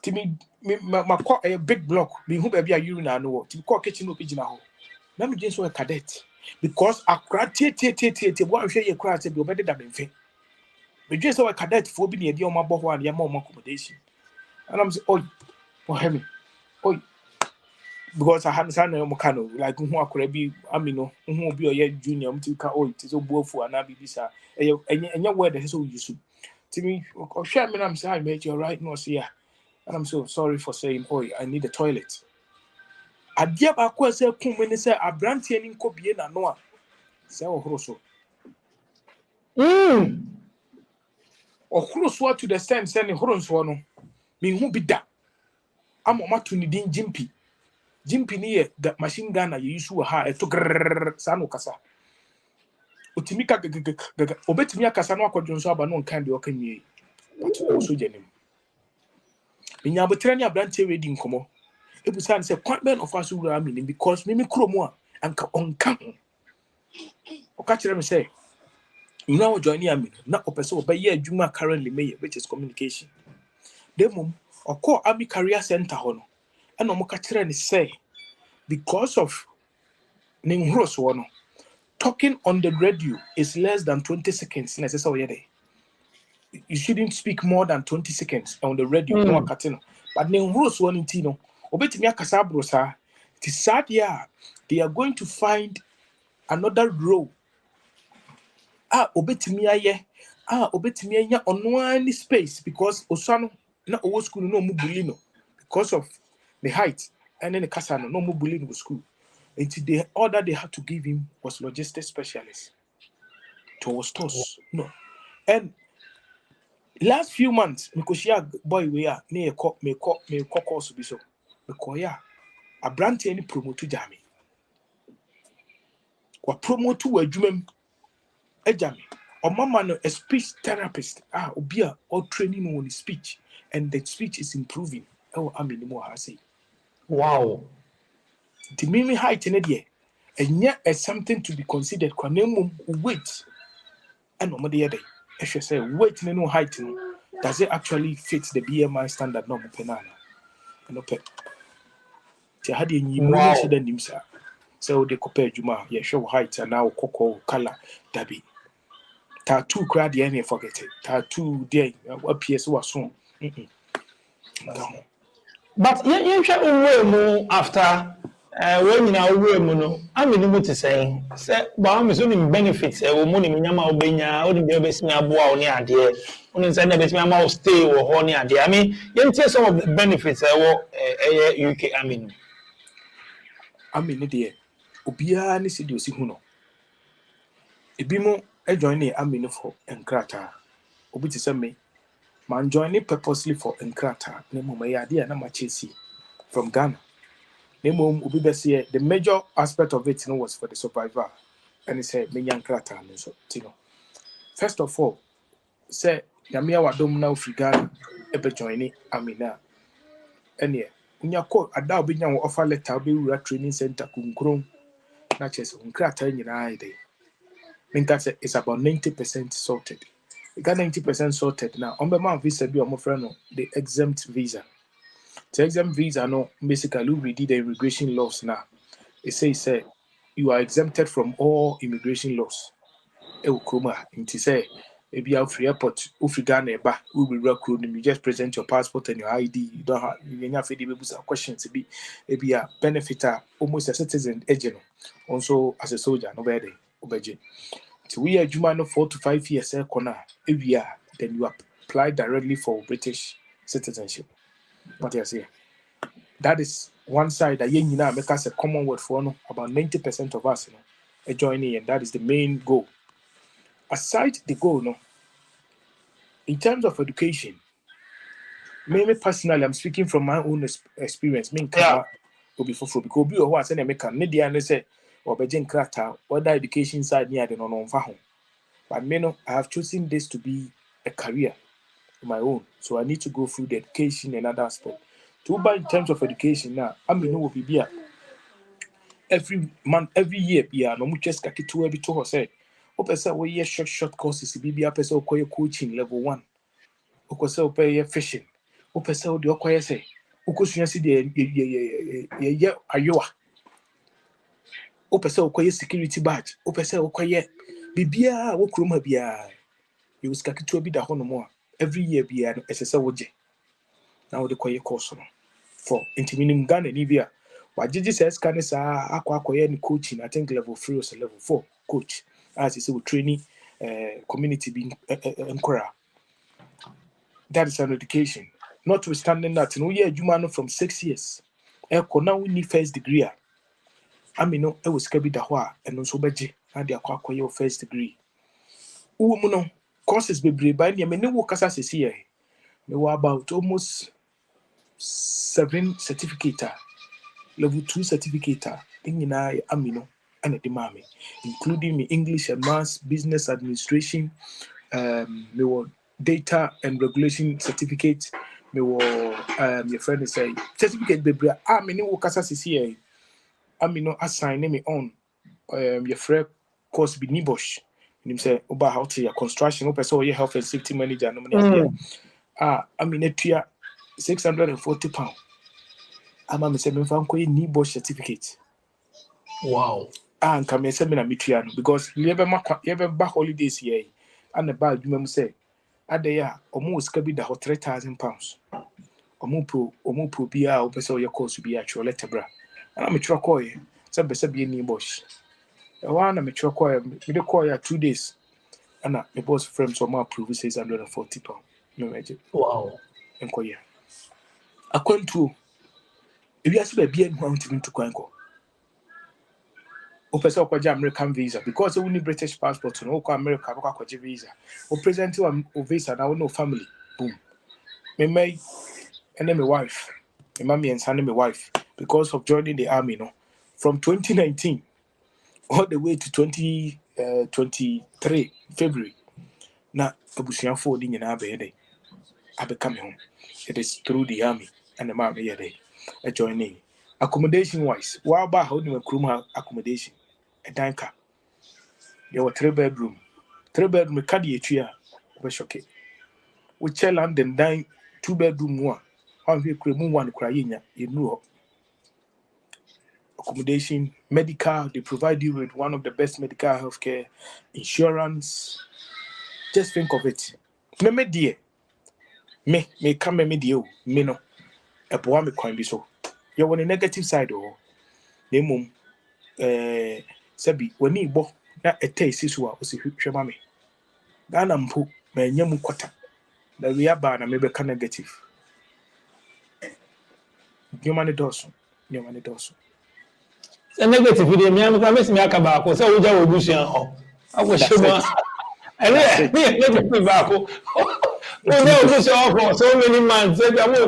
Ti me call a big block. Me hu baby a urina no wo. Ti call kitchen obi gina ho. Na me dey so a cadet because akora tie bo ahwe ye kora se bi obede da benfe. Me just so a cadet for be near the oma boho and yama accommodation. And I'm saying, oh, heavy. Oh, because I hadn't signed a mocano, like who could be, Amino, who will be a junior, oh, it is a woeful and Abby Bisa, and your word is so useful. To me, or share me, I'm saying, mate, you're right, no, see, and I'm so sorry for saying, oh, I need a toilet. I dear Aqua say, come when they say, a brandy and Cobiana Noah. So, Rosso. Or Horoswa to the stand sending Horonswano. Mean who be that? I'm a matuni din Jimpy. Jimpy near that machine gun I use to ha to Sano Casa. Utimika Obetimia Casano Quadronsaba no candy or can ye. But also genuine. In Yabatrania Brante reading como. It was say quite men of us who are meaning because Mimi Cromoa and on count. Or catch them say, you know, join me, not a person, but yeah, Juma currently may, which is communication. Demum or call Army Career Center Hono. And Omokachran say, because of Ninghros Wono, talking on the radio is less than 20 seconds. Necessarily, you shouldn't speak more than 20 seconds on the radio. No, Katino. But Ninghros one in Tino, Obetimia Casabrosa, it is sad, yeah. They are going to find another role. Obetimia, yeah. Obetimia on one space because Osano, not old school, no mubulino, because of the height, and then the Casano, no mubulino school. And the order they had to give him was logistics specialist. Towards stores. No. And last few months, because yeah, boy, we are near me course be so. Because yeah, a brand any promote to Jamie. What promote to a Jumem a Jamie. Or mama no a speech therapist. Obia or training on his speech. And the speech is improving. Oh, I mean more I say. Wow. The mimi height in it, and yet as something to be considered. Wait. And no day. I should say, wait, no height. Does it actually fit the BMI standard? No, penana. No pet. Had any movement Wow. than himself. So they compare Juma, yeah, show height and now cocoa color. Dabi. Tattoo crowd, the enemy forget it. Tattoo day, appears was soon. But you shall away after when you are away mono. I mean, what to say? Say, but I'm assuming benefits. Money, Minama, Obenya, only be able to see a boy on the idea. Only send a bit of stay or honey idea. I mean, you tell some of the benefits UK. I mean, the Obia ni sidio si huno. Ebimo join amino for Enkrata. Obi to send me. Man joining purposely for Enkrata. Nemo my idea na machesi from Ghana. Nemo Obi Bessie, the major aspect of it was for the survivor. And he said, me Enkrata and so Tino. First of all, say Yamia Wadom now Frigana, ebe joining Amina. And yeah, when you call a dao being offer letter be training center Kunkrum, not just Enkrata in your eye. I think it's about 90% sorted. You got 90% sorted now. On the man visa be my friend the exempt visa. The exempt visa no basically we did the immigration laws now. It says you are exempted from all immigration laws. Kroma into say maybe out free airport, Ufigana, we will recruit you just present your passport and your ID. You don't have you have to questions to be maybe a benefiter, almost a citizen agent. Also as a soldier, nobody obey. So we are Juma 4 to 5 years corner every year, then you apply directly for British citizenship. What I say? That is one side that you know make us a common word for no about 90% of us, joining, and that is the main goal. aside the goal, no, in terms of education, me personally, I'm speaking from my own experience. Me Yeah. kaba obi foforo because obi who has me can ne dia ne say obeje nkrata whether education side near the no mfa ho. But me no, I have chosen this to be a career of my own. So I need to go through the education and other aspect. To buy in terms of education now, I mean no will be every month, every year, be no much just kaki to every to say. Opesa we ye short courses, be a person who coaching level 1. Okose opeye fishing. Opesa o de okoye say. Ukosua si de ye ayoa. Opesa okoye security badge. Opesa okoye bibia wo kroma bia. You was kaki to be da hono mo. Every year bia no esese woje. Na wo de koye course no. For intiminim Ghana ni bia. Wajiji says can sa akoye ni coaching. I think level 3 or level 4 coach. As you say we training community being encourage. That is an education. Notwithstanding that, no year you from 6 years. Eko na we need first degree. I mean no, I was kebi da hoa and also beji and the your first degree. No courses be brave by me no kasa se here. Me were about almost 7 certificate, level 2 certificate. Thing in I amino and a demame, including me English and Maths, Business Administration, me were data and regulation certificate. Me were your friend is say certificate be me no kasa se here. I no assign me on your friend course be nibosh. Him say about how to your construction, person or your health and safety manager no money idea. I mean a tier £640. I'm say me fan ko nibosh certificate. Wow. And come say me na mitriano because you ever back holidays here and the bag you say adaya almost can be the £3,000. Omu pro bia o person your course be actual letter bra. And I'm a truck coy, say be nibosh. One I'm a truck coy, me the coy 2 days. And my boss friend so my approve says £640. No magic. Wow. Enkoye. Akwantu ebi ase be who want to kwanko. O pese okwaje American visa because we need British passport no ko America ko akwaje visa. O present o visa na no family. Boom. Me may and then my wife. My mommy and son and my wife because of joining the army no from 2019 all the way to 2023 February. Na abusuafo di nyina be dey. I become home. It is through the army and the mommy here they joining. Accommodation wise, what about how do you accommodation? A danka. There were 3-bedroom. 3-bedroom cardi chia. Okay. We share land and dine 2-bedroom one. One we create one crying. You know accommodation, medical, they provide you with one of the best medical healthcare, insurance. Just think of it. Me dear. Me come me dear. Me no. A boy me coin be so. You're on the negative side or mum sabi wani bo na etesi so a o se hwehwe me Ghana mpo ma nyam kwata na we aba na me be ka negative nyoma ne doso The negative with me, I'm going to make a back or so we will do so. I was that's sure. it And that's it then, negative back. Oh, no, do so for so many months. I will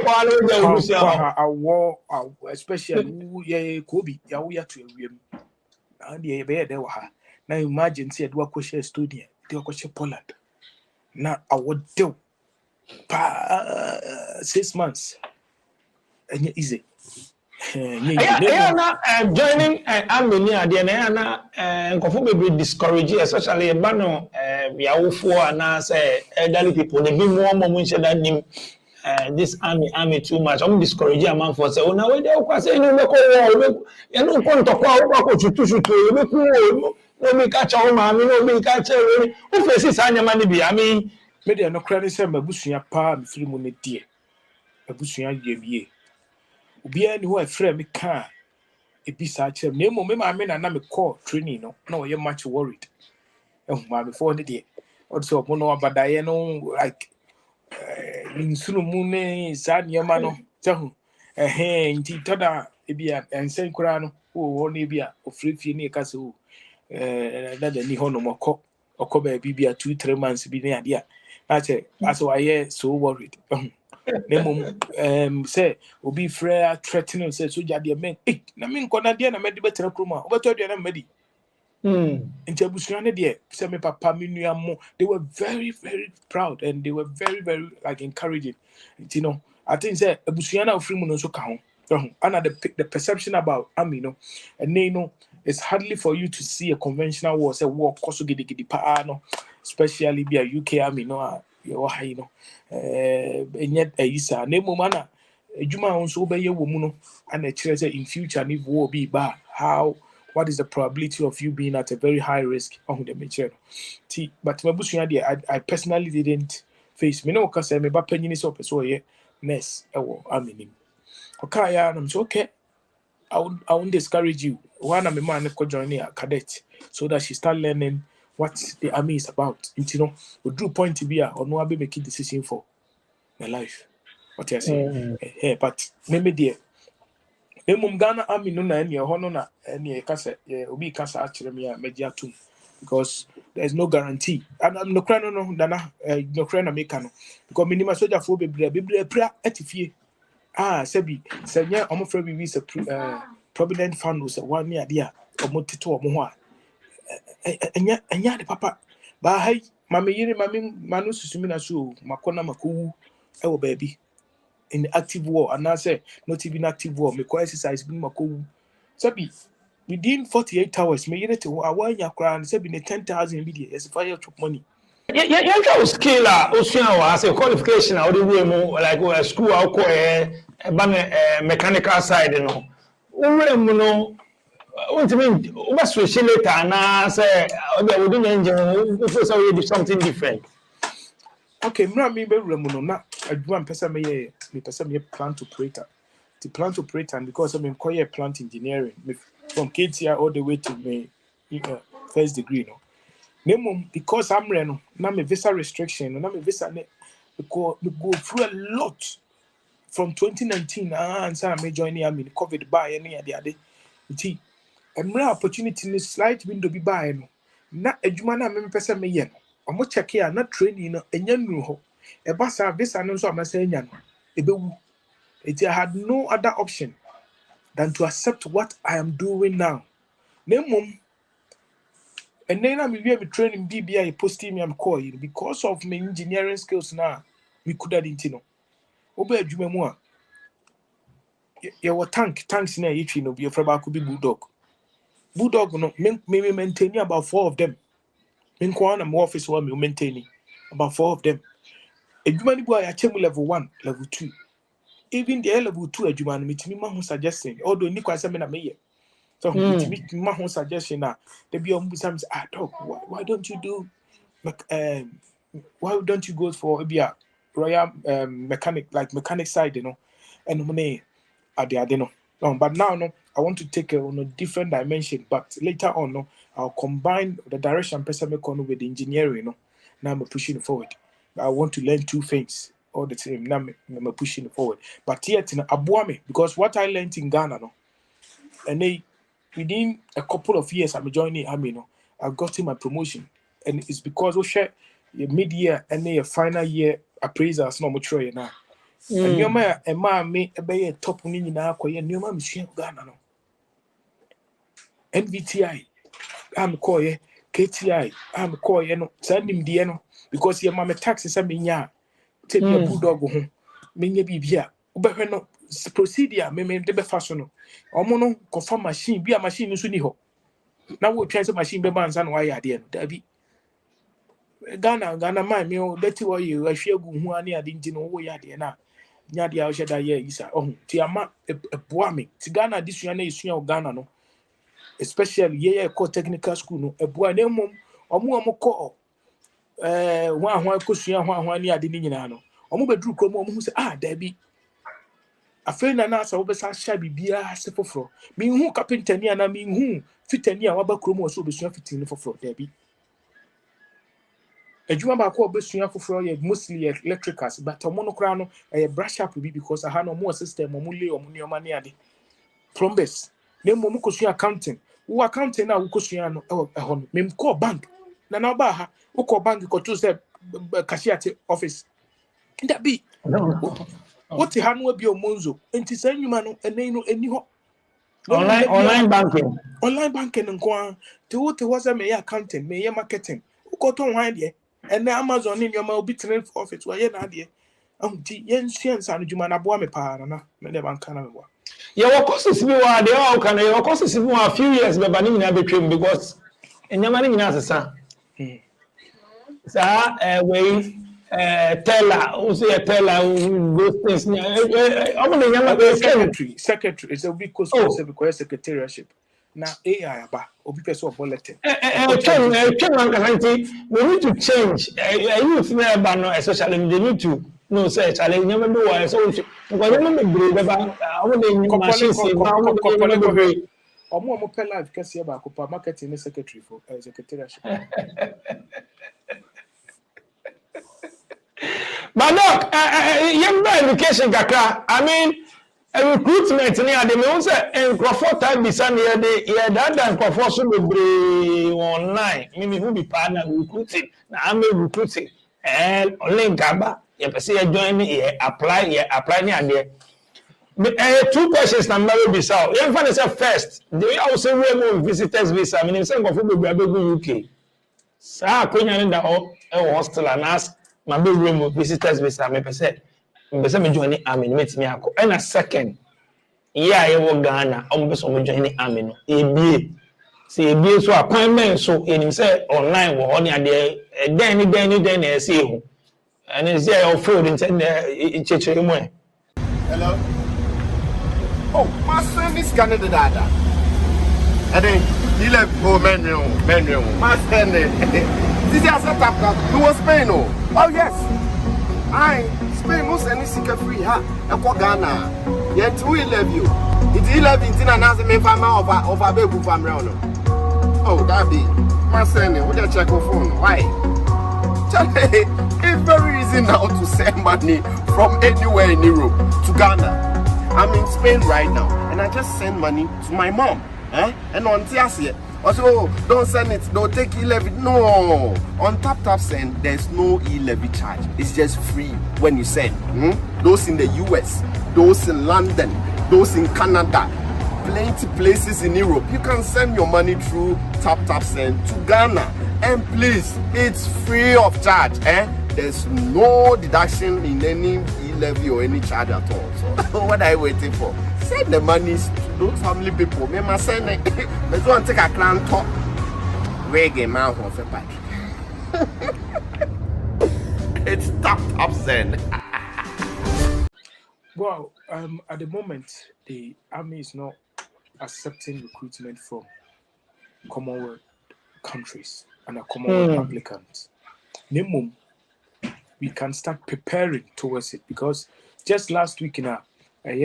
follow the kwa awo especially ye kobi ya wo ya to awiem and ye be there wa ha na imagine say do akɔhye Estonia do akɔhye Poland na awo dew pa 6 months enye easy I am joining Armenia. The na nkɔfo bebree discourage, especially bano yawofo and say elderly people. They be more nhyɛ da nim this army too much. I'm discourage a man for say, oh now we dey kwa say no make wo you know kon tokwa wo kwa chutu you make wo no be catch o ma me no be catch we who face saa nyama ne bi I mean me de no kra ne se mabusua pa me firi mu ne de abusua yie obi ani ho afre me ka ebi sa kire me mo me ma me na me call training no na o ye much worried ma me for ne de also mo no abadaye no like insunu mu ne sa nyama no tehu nti toda ebi a ensen kura no o ne bi a ofrefie ne ka se o that the ni hono moko okoba bibia 2-3 months bi na ade a ache as why so worried Nemo say obi frere threatening say so jade men na me nkona de na me de betra kroma obeto de na medi nti abusua ne de say me papa me nua mo they were very very proud and they were very very like encouraging you know I think say abusua na ofri mu no so ka ho and the perception about you know and you know it's hardly for you to see a conventional war say war koso gidi pa no especially be a UK army no you know enyet ayisa na emu mana adwuma ho so obeye wo mu no and kire say in future if war be bad how what is the probability of you being at a very high risk on the mature but mabusua there I personally didn't face me no ka say me ba panyini so person ye nurse ewo aminim okay ya I'm so okay I won't discourage you. One of my man could join a cadet so that she start learning what the army is about. You know, we drew point to be or no be making decision for my life. What you say? But maybe dear. Mum Ghana army no na any hono na any kasa obi kasa actually me media too because there's no guarantee. And I'm no cry no dana no cry na make no because minimum soldier for be pra etifie. Sebi senya omo fra bi se provident fund was 1 year dia omo tito omo ho a enya de papa ba hai mame yiri manu susumi na so makona makowu e wo baabi in active war and I say not even active war me ko exercise bi makowu sebi within 48 hours me yiri te awanya kra and sebi ne 10,000 bi dey yes fire chop money you try skill osua wa say qualification how do we like school how ko mechanical side no we no want to mean we switch later na say we do engine we say we do something different. Okay, mra me be wura mu no na adwuma mpesa me plant operator. The plant operator and because I'm in plant engineering from KTI all the way to my first degree no. Nemo because I'm reno na me visa restriction na me visa ne because we go through a lot from 2019 and say me join here me COVID by any ade nti emra opportunity ni slight window bi by no na adwuma na me pesa me ye no omo check here na training no enya nuru ho e ba sa visa no so amasa enya no ebewu I had no other option than to accept what I am doing now nemom and then I'm training BBI posting me I'm calling because of my engineering skills now we could have didn't know obe adwuma mu a tanks na yitwi no be fra ba ko bi bulldog no me maintain about 4 of them me ko na my office wa me maintain about 4 of them adwuma ni bu a ya chemu level 1 level 2 even the level 2 adwuma no metimi ma ho suggesting although ni kwa se me na me so metimi ma ho suggestion na there be on some dog why don't you do like why don't you go for a royal mechanic like mechanic side you know and money ade no but now no I want to take it on a different dimension but later on no I'll combine the direction person make on with the engineering no now I'm pushing forward I want to learn two things all the time now I'm pushing forward but yet in abuame because what I learned in Ghana no and they within a couple of years I'm joining army no I got in my promotion and it's because we share mid-year and a final year appraisals no much now and your man and me a top ni nyina akoye nneoma mesua Ghana no NVTI am koye KTI am koye no sandim die no because your mama taxes am nya take me a bulldog ho menye bibia obehwe no procedure me de be fa so no omo no confirm machine bi a machine so ni ho na wo twa se machine be banza no wa ya de no dabi Ghana man me o deti wo ye ahwe agu hu ani ade nti no wo ya de na nya de a wo sheda ye isa ti ama eboa me ti Ghana disua na isua Ghana no especially ye ko technical school no eboa na mom omo ko ho ahwa kosua ho ahwa ani ade ni nyina no omo beduru krom omo hu se dabi afei na asa wo besa sha bibia se foforo mi hu carpenter ni ana mi hu fitani a waba krom so obesua fitani foforo dabi adwuma ba ko obesua foforo ye mostly electricals but omo no kra no brush up bi because aha no mo system omo lay omo ni ade plumbers na mo ko sua accounting wo accounting na wo kosua no e ho no mem call bank na na ba ha wo call bank ko to say cashier at office that be what ha no bi o monzo enti say nyuma no enen no eni ho online banking nko te wo te was me accounting me marketing wo ko to wan de and Amazon in your obi train for office wa ye na de ti yen science anu juma na boa me pa na me de bank na me boa your courses be wa dey all can your courses be a few years be ba ni nyina betwem because enyama ni nyina asesa sa we teller who say teller those things omo the nyama secretary is a big course for because secretariatship na AI aba obi person of bulletin we need to change youth na ba no especially they need to no say challenge nyama be wa so because nyama be brave ba omo the machine say ba omo the brave omo pe live kese ba ko pa marketing ni secretary for secretariatship. But look, young education kakra. I mean, recruitment ni ade me say enkrofo time be san here dey that enkrofo so be online. Me who be partner recruiting. Na am recruiting. Online gaba. You person you join me apply ni ade. Two questions na marry be so. You find yourself first. The way I will say we go visitors visa. I mean say enkrofo be go UK. Sa akonya ni da hostel and ask my big room of visitors visa me pese me join army me timi akọ and a second yeah I wo Ghana o me so me join army no ebie so appointment so enim say online wo on ade den na ese hu and is there your food in cheche mo hello oh my son is Canada dada and then he left go menu my son this is a setup that was Spain oh yes Spain most any secret free ha e ko Ghana yet we love you it 11 tin na say me farmer over bebu farm round oh that be my son we dey check your phone why it's very easy now to send money from anywhere in Europe to Ghana. I'm in Spain right now and I just send money to my mom and on Tiasia also don't send it, don't take e-levy. No, on tap send there's no e-levy charge. It's just free when you send. Those in the US, those in London, those in Canada, plenty places in Europe, you can send your money through tap send to Ghana, and please, it's free of charge. There's no deduction in any e-levy or any charge at all. So what are you waiting for? Send the money to those family people. Me must send it. Let's go and take a clan talk. Reggae man of a pack. It's tap send. Well, at the moment, the army is not accepting recruitment from Commonwealth countries and a Commonwealth applicants. Minimum, we can start preparing towards it because just last week in a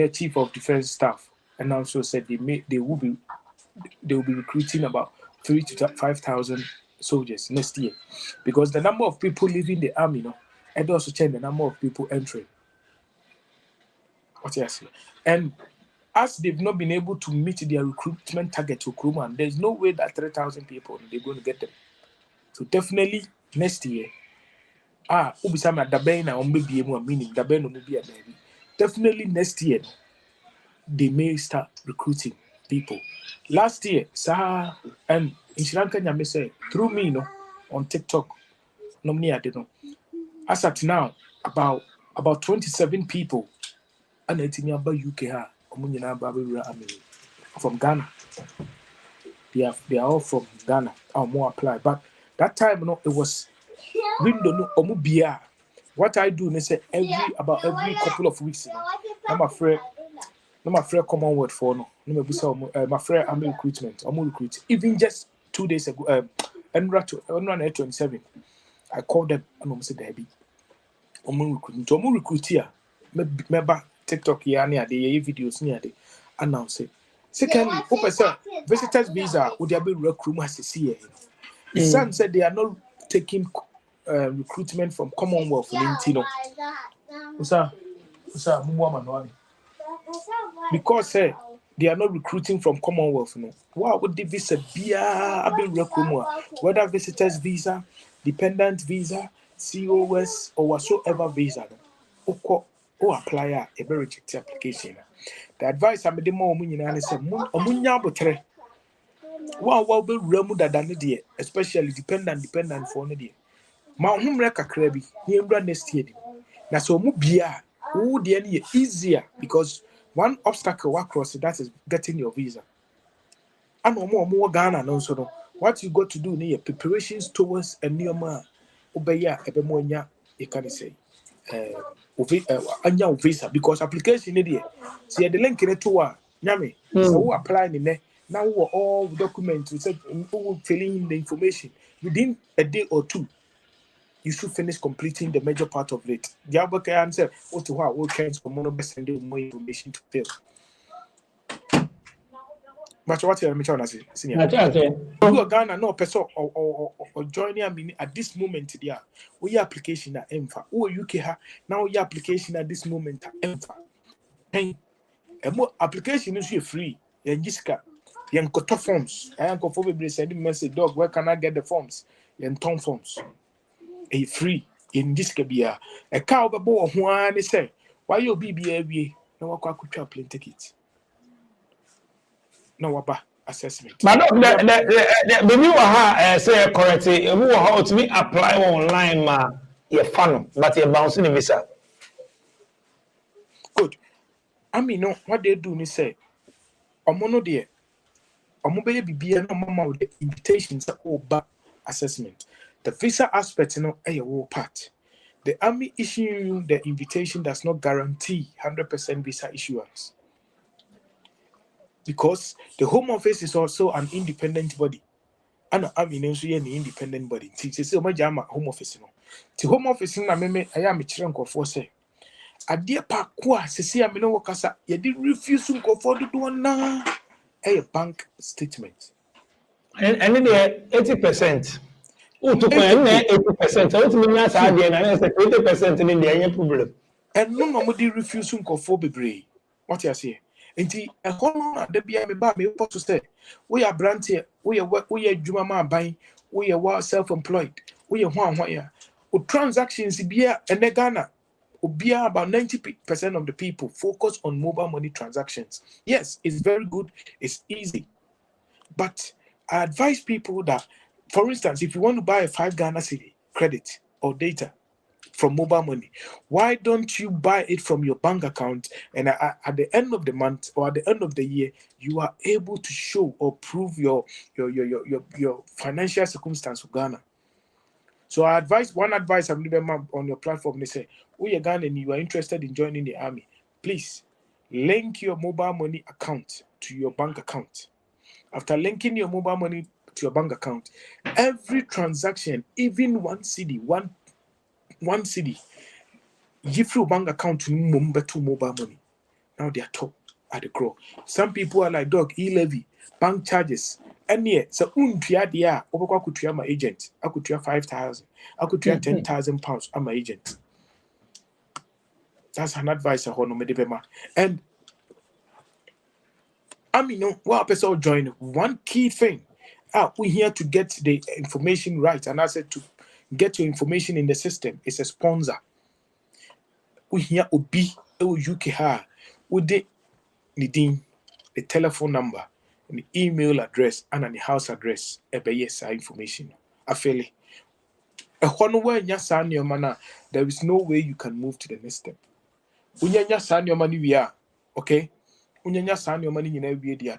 chief of defense staff and also said they will be recruiting about 3,000 to 5,000 soldiers next year because the number of people leaving the army, and also change the number of people entering. What you say? And as they've not been able to meet their recruitment target to Kruma, there's no way that 3,000 people they're going to get them. So definitely next year, ubisama dabena ombebi emu meaning dabena omubi a baby. Definitely next year, they may start recruiting people. Last year, and in Sri Lanka, I say through me, on TikTok, I didn't know. As at now, about 27 people, and it's in UK from Ghana. They are all from Ghana or more apply. But that time, it was window omubia. What I do, they say every couple of weeks, I'm afraid Commonwealth for no. My friend, I'm recruitment. I'm recruit. Even just 2 days ago, and 27, I called them and I said, "Debbie, I'm recruiting. I'm recruit here. Remember TikTok here near the videos near the announce it. Secondly, visitors visa would there be recruitment as see the son said they are not taking recruitment from Commonwealth in Intino. Because they are not recruiting from Commonwealth. No, wow, would the visa be a recruitment, whether visitors visa, dependent visa, COS, or whatsoever visa. No, or apply a very reject application. The advice I'm the more meaning and say, Omunya botre. Wow, be remu than the especially dependent for no dear. Ma humre kakra bi na embra next year. Na so mu bia wo de na easier because one obstacle across that is getting your visa. And more Ghana no so no. What you got to do near preparations towards a new ma obeya ebe mo nya you can say anya visa because application ni there. See the link in to wa nyame so who apply ni ne now all documents we said who filling in the information within a day or two you should finish completing the major part of it. The other answer, what to what will change for more sending more information to fill. But what you're trying to say, senior. You are Ghana no person or joining me at this moment there. We application at EMFA. Who UK ha now your application at this moment at EMFA. Hey, and more application is free. Yan Jiska, yan koto forms. I am conformable sending message dog. Where can I get the forms? Yan tom forms. A free in this kabia a cow babo one say why you be no could plane ticket no waba assessment But the new say correct who how to me apply online ma your fun but you bouncing the visa. good. I mean no what they do ni say omono de omobe bibia no mama with the invitations ba assessment the visa aspect no a part. The army issuing the invitation does not guarantee 100% visa issuance because the Home Office is also an independent body. And I mean, also an independent body. So my jama Home Office no. The Home Office na me I am a chiranko for say. A dear pakwa sisi amino wakasa ye did refuse to go for the one na a bank statement. And then the 80%. Oh, to coin 80%. So to me na sa dey na say 20% in the any problem. And no nobody refuse to go for bebre. What you say? Nti ehon da bia me ba me put to say we are brand here we are adwuma ma ban we are self-employed we are hwan ya o transactions bia ene Ghana obia about 90% of the people focus on mobile money transactions. Yes, it's very good, it's easy, but I advise people that, for instance, if you want to buy a 5 Ghana cedi credit or data from mobile money, why don't you buy it from your bank account and at the end of the month or at the end of the year you are able to show or prove your financial circumstance of Ghana. So one advice I'm giving on your platform, they say, we are Ghana and you are interested in joining the army, please link your mobile money account to your bank account. After linking your mobile money to your bank account, every transaction, even one cedi, give your bank account to mobile money. Now they are top at the grow. Some people are like, dog, e-levy, bank charges. And yet, so dia, over could my agent. I could 5,000. I could 10,000 pounds. I'm my agent. That's an advice I want to. And I mean, what person join one key thing. We're here to get the information right. And I said to get your information in the system is a sponsor. We here Obi UK with the telephone number, and the email address, and the house address. Yes, information. I feel it. There is no way you can move to the next step. We are okay.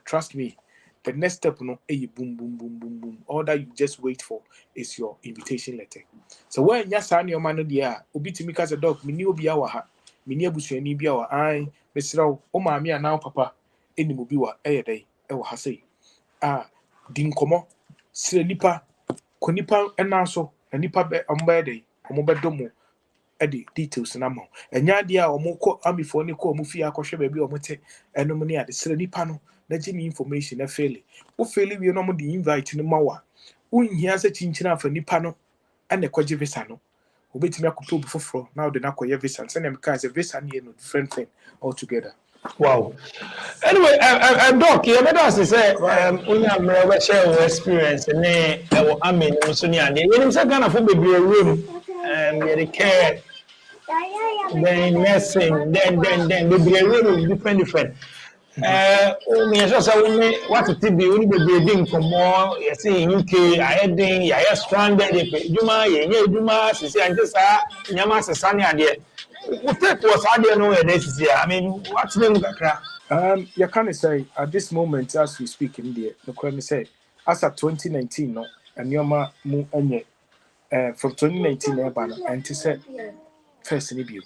Trust me. The next step, boom, boom, boom, boom, boom. All that you just wait for is your invitation letter. So when you sign your money, there, obi to me as a dog, me new biya ha, me new busu ni biya wa, I, Mr. Omami and now papa, any mubiwa, day, ha say. Dinkomo, sile nipa, konipa enaso, and nipa be umbede, omobedomo. The details na mo enya dia omoko amifo ne ko omufi akwohwe ba bi omote enom ne ade sere nipa no na gimi information na fairly wo fairly we no mo di invite no mawa unhia se chinchina afa nipa no ane kwaje visa no obetimi akoto obi foforo na ode na koye visa se na meka se visa ne no different thing altogether Wow. Anyway, Doc, you better say, we have never share our experience and I mean, Musunia. You say Ghana for baby room, you care, then nursing, then baby room different. Me just say what it be only be doing for more. You see in UK, I heading, you are stranded. Juma, you Juma, see, and just Nyama Sasani ade. What take was ade no this year. I mean, what's the name kakra? You can say at this moment as we speak in there, the question say as at 2019 no, and your mu enye from 2019 ebana and to say first in view.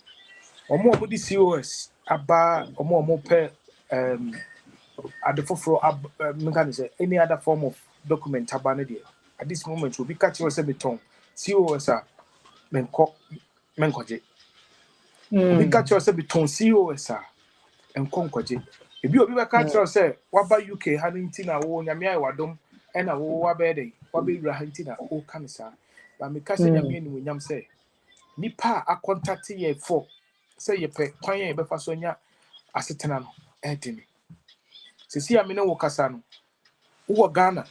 Omo di COS aba omo pe at the forefront can say any other form of document abana there. At this moment we be catch us beton COS a menkoje. Obi catch us beton COS a enkonkwaje ebi obi be catch us say waba UK haninti na wo nyame ai wadom e na wo waba dey waba ira hanti na o kanisa ba me ka say nyame ni nyam say nipa a contact ye for say ye pe kwan ye be fa so nya asetena no e dini sisi amene wo kasa no wo Ghana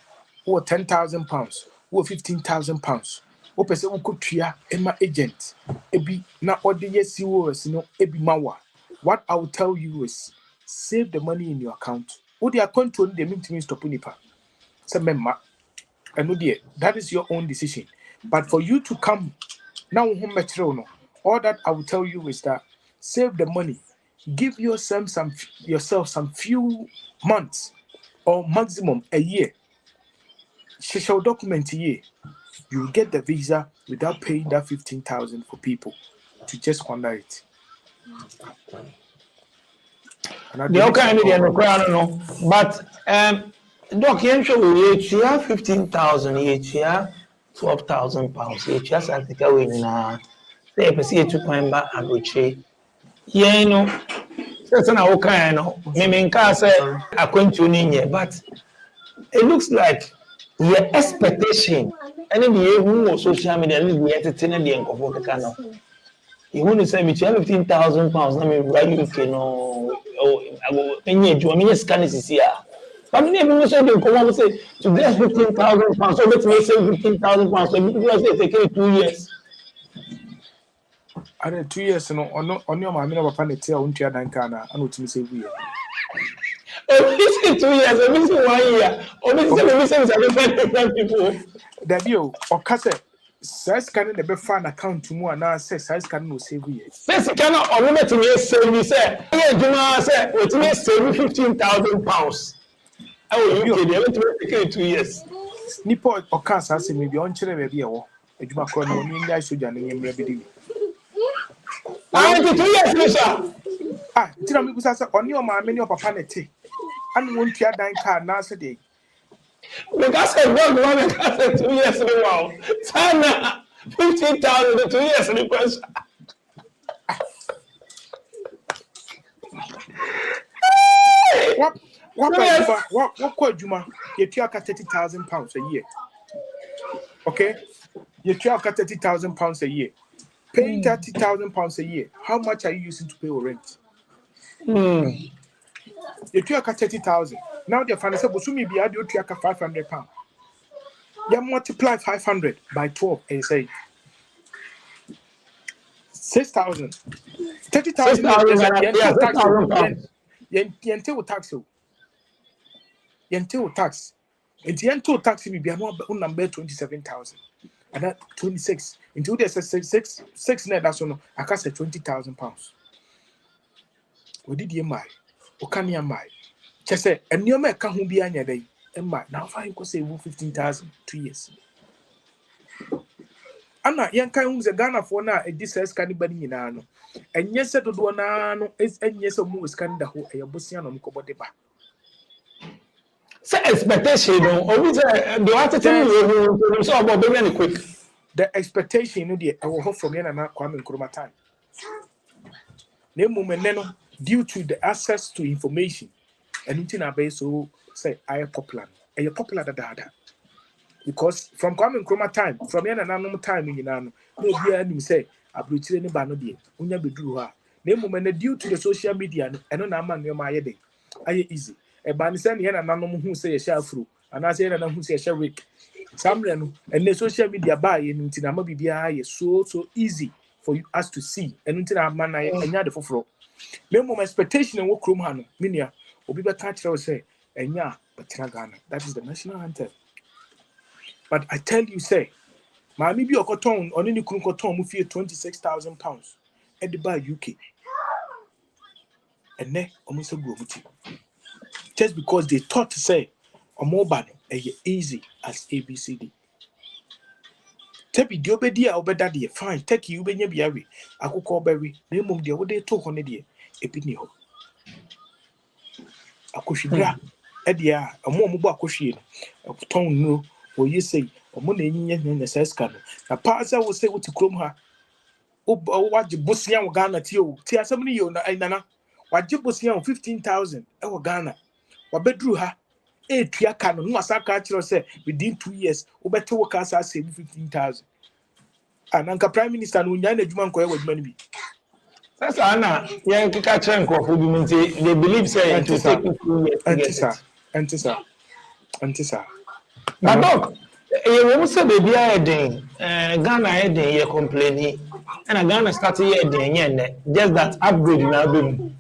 wo £10,000 wo £15,000 wo pese wo kotua ema agent ebi na ode ye COS no ebi mawa. What I will tell you is save the money in your account. What they are going to they mean to stop nipa. Say memma. And that is your own decision. But for you to come now home metro no, all that I will tell you is that save the money. Give yourself some few months or maximum a year. Shall document a year. You will get the visa without paying that 15,000 for people to just wonder it. The okay idea no crown no, but Doc, you have 15,000, you have £12,000, you just have to go in say person to climb back abroad. Yeah, you know, that's an okay no. Me nka say akwantu ni nye, but it looks like your expectation and then the who social media the entertainer the enkofo kaka no. You want to say me have £15,000 na me right UK no I go menye do menye scan is here. But me even say dem come say to get £15,000 so let me say £15,000 so people say take 2 years. And 2 years no on your mammy no papa net on tia dan kana and to me say we. Oh, this 2 years, I miss 1 year. Oh, this is different people. That you or case size can the fan account to more now say size can no save we. First cannot or limit to me say me say yeah Juma say it may save £15,000. Oh, you okay, they went to take 2 years. Nipo or cast as me be on chere baby or a Juma crown no mean I should jan in every I went to 2 years, Mister. Ah, tell me because on your mammy or papa net. And won't tia dan car now day. Because I work one because 2 years in a while. Sana 15,000 2 years in the question. What quite Juma? You tia £30,000 a year. Okay? You tia £30,000 a year. Paying £30,000 a year. How much are you using to pay your rent? You tia £30,000. Now the financial busumi be add you tia £500. You multiply 500 by 12 and say 6,000. 30,000 £6,000. Yente tax. Yente tax. And yente tax be a number 27,000. And that 26. Until there's a six net that's on I can say £20,000. What did you buy? What can you buy? Just say, and you make a home be any day. And my now I could save 15,000 2 years. Anna, young kind of Ghana for now, a distress canny in ano. And yes, to do an ano is and yes, a move scan the whole a bussian on Cobodeba. Say expectation, or the attitude so about very quick. The expectation, I will hope from Yana Kwame Nkrumah time. Name moment due to the access to information. And until I base so say I am popular. I am popular dada. Because from Kwame Nkrumah time, from Yana time in Yanano, no dear him say, I brought you any banner dear. Unya be drew her. na mmom due to the social media no ɛno na ama nneɛma ayɛ den ayɛ easy ɛba ne sɛ ne yɛ nananom hu sɛ yɛhyɛ afro anaasɛ yɛ nananom hu sɛ yɛhyɛ wig saa mmerɛ no ɛnɛ social media baayɛ no nti na ama biribiara yɛ so easy for us to see ɛno nti na ama na ɛnyɛ ade foforɔ na mmom expectation ɛwɔ kurom ha no me nua obi bɛka kyerɛ wo sɛ ɛnyɛ a bɛtena Ghana that is the national anthem but I tell you say maame bi ɔkɔtɔn ɔne ne kunu kɔtɔn mu fie £26,000 ɛde baa UK ɛnɛ ɔmo nsa gu ɔmo ti just because they thought say ɔmo ba no ɛyɛ easy as ABCD tebi deɛ obɛdi a obɛda deɛ fine turkey wobɛnya bi awe akokɔ ɔbɛwe na mmom deɛ wode to hɔ no deɛ ebi ni hɔ akɔhwibra ɛdeɛ a ɔmo bɔ akɔhwie no tɔn nnuro wɔyɛ sei ɔmo na enyinya saa sika no na paa sɛ wo sɛ wote kurom ha wagye bosia wɔ Ghana tie asɛm no yɛ na nana wagye bosia wɔ 15,000 ɛwɔ Ghana wabɛduru ha etua ka no no asaka kyerɛ sɛ within 2 years wobɛte wo ka sa save 15,000 ananka prime minister no nya na adwuma nkɔyɛ wɔ adwuma no bi That's Anna. Yeah, kika chen ko fu bi they believe say it will take 2 years to get it. Antisa. But dog, you won't say baby heading, Ghana heading you complaining, and Ghana started heading just that upgrade now boom.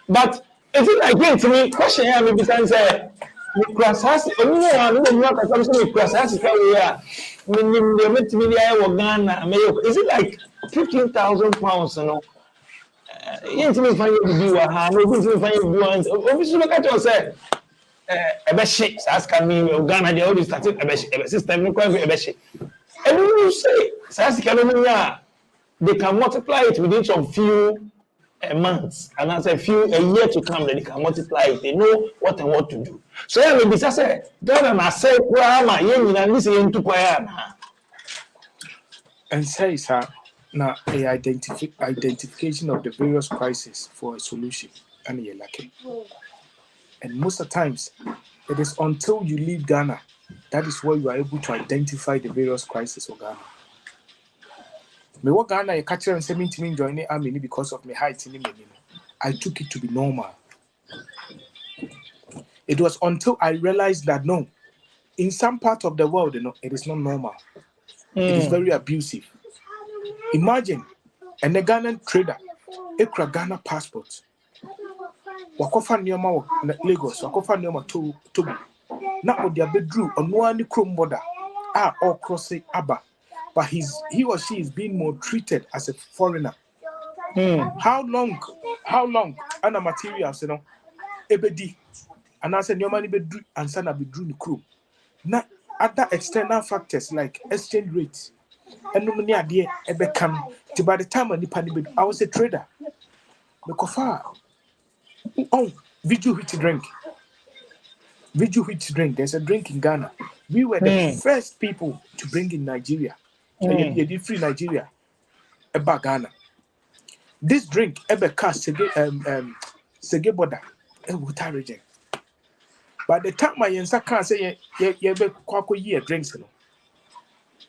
But is it again to me question here maybe say the cross has only one no more can say the cross has carry here. Is it like £15,000 you know? Yɛntumi mfa yɛ bibi wɔ ha na obi ntumi mfa yɛ bibi wɔ ha obi so bɛka kyerɛ sɛ ɛbɛhye saa sika no Ghana deɛ wode start ɛbɛhye system no kora ɛbɛhye and you say saa sika no nya they can multiply it within some few months and as a year to come that they can multiply it they know what and what to do so yɛ mebisa sɛ Ghana na asɛ koraa ma yɛn nyinaa ne sɛ yɛntu kwan yɛ anaa ɛnsɛe saa now, a identification of the various crises for a solution, and you're lucky. And most of the times, it is until you leave Ghana that is where you are able to identify the various crises of Ghana. Me what Ghana I catch and 17 join the army because of my height in the I took it to be normal. It was until I realized that no, in some part of the world, it is not normal. It is very abusive. Imagine a Ghanaian trader, a Ghana passport. Wakofa Nioma Lagos, Wakofa Nioma Togo. Now with their bedroom on one chrome border all crossing Abba. But he or she is being more treated as a foreigner. How long? And the materials, ebedi. And I said Nioma bedroom and sana bedroom crew. Now other external factors like exchange rates. And no money idea ever come to by the time I was a trader. Video which drink. There's a drink in Ghana. We were the first people to bring in Nigeria. You did free Nigeria about Ghana. This drink ever cast Sege Boda water region. By the time my yensa can't say ye be kwako year drinks.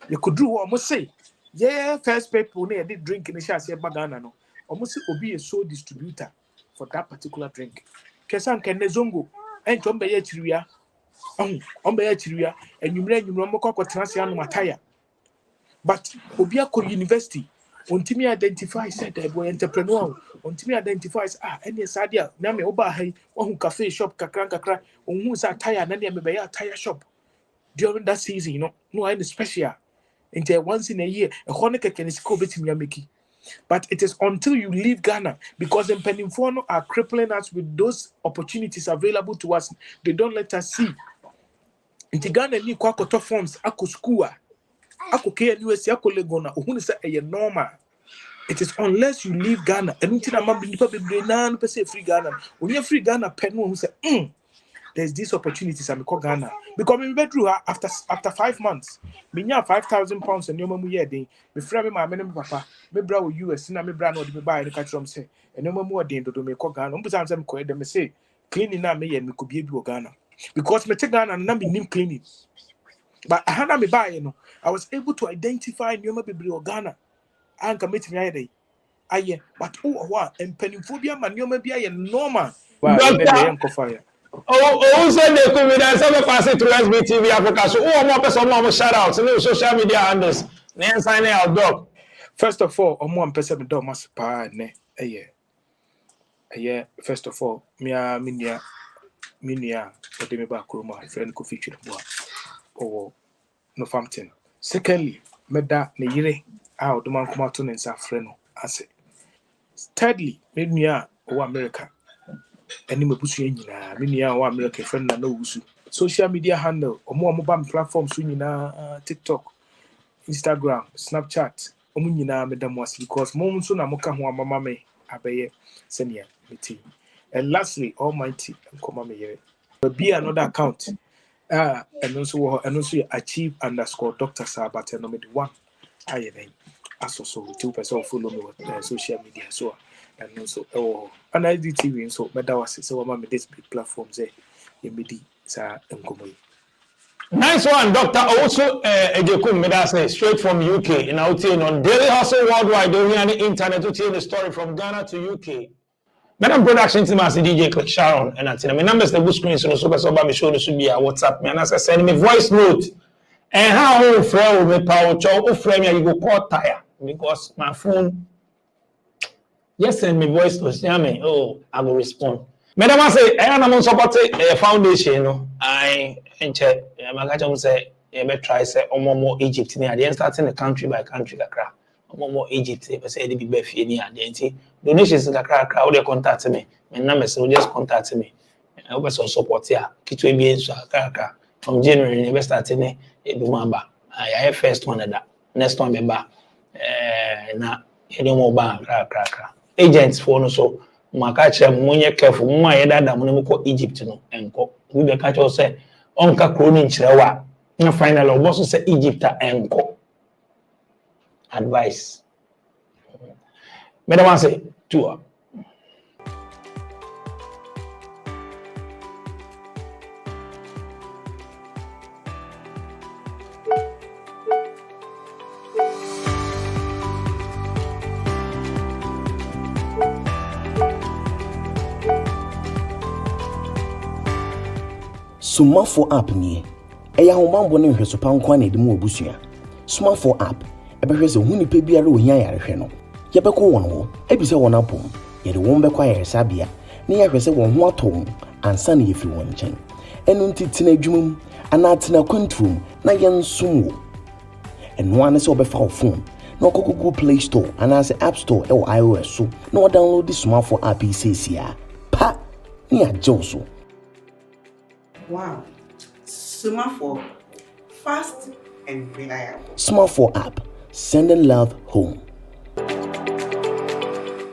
You could do almost say, yeah, first people near did drink in the Shasi Bagana. No, almost be a sole distributor for that particular drink. Kesan can Nezongo and Tombe Chiria, Ombe Chiria, and you read you Romoko Transian Mataya. But Obiako University, Untimi identifies said that boy entrepreneur, Untimi identifies any Sadia, Name Oba, one cafe shop, Kakra, who's a tire, Nanya Mebea tire shop. During that season, no any special. Until once in a year, a honeka can is Miyamiki. But it is until you leave Ghana, because the Peninfono are crippling us with those opportunities available to us. They don't let us see. In Ghana, ni kwa koto forms, ako skua, ako KNUS, ako legona, uhuni sa eye normal. It is unless you leave Ghana, and until a man be nan per se free Ghana. When you free Ghana, pen who say, there's these opportunities I'm call Ghana. Because we went through after 5 months. Me nya £5,000 and your mum year day. Me frame my men papa. Me bra with US and me bra no me buy the catch from say. And no more day to me call Ghana. Sometimes I'm quite them say cleaning na me and me could be able Ghana. Because me take Ghana and na me name cleaning. But I had me buy I was able to identify new baby Ghana. And commit me day. aye but what and penifobia manoma be aye normal why Doctor, fire who said they could be there? Some pass it to SBTV Africa. So, more person, more shout out. So, social media handles. Then sign out, doc. first of all one person me do mas pa ne aye first of all minia o de me ba kroma friend ko feature bo oh no famten secondly meda ne yire a o do man kuma to ne nsa frɛ no ase thirdly me nua o America any mabusu nyina me nua o America friend na no wusu social media handle omo ba platforms so nyina TikTok, Instagram, Snapchat omo nyina me da mo ase because mo nso na mo ka ho amama me abeye senia meti. And lastly almighty nkoma me yere be another account and also achieve underscore Dr. Sabat and number one I then also so 2% follow me with social media so and also and I did TV so but that was so my this big platforms you made sa enkomo. Nice one, Doctor. Also, Ejekum, say straight from UK. In our team on Daily Hustle Worldwide, don't hear any internet to tell the story from Ghana to UK. Madam production team as DJ Click Sharon and I my numbers the screen so so me show should be a WhatsApp me and as I send me voice note. And how old friend me power chow frame you go call tire because my phone just send me voice note. Oh, I will respond. Madam, I say, I am support a foundation. No, I and check. My catch say, you better try say, more Egypt. Near the end, starting the country by country, kakra. More Egypt. But say, the big beefy near the end. Donations, kakra, how they contact me. My number so just contact me. I hope so support here. Kitwe be so kakra. From January, never starting a Dumamba. I have first one that. Next one be back. Na any more bank, kakra. Agents for no so. Makacha munye careful mwa yeda da munemu ko Egypt no enko we be catch us say onka kroni nchirewa na final oboso say Egypt enko advice me da wan say two Smartphone app nie eya ho mambo ne hweso pankwa na edimu obusua Smartphone app ebehwese hu nipa biara ohia yarehwe no yebeko won ho ebise won apom yede won bekwa yaresabia ne yahwese won ho atom ansa na yefiri won nchen enu ntitina adwumum ana tena kontrom na yensum wo enu ane se obefa wo phone na okoko Play Store ana se App Store e wo iOS so na download the Smartphone app isia pa ni ajoso. Wow, Smartphone, fast and reliable. Smartphone app, sending love home.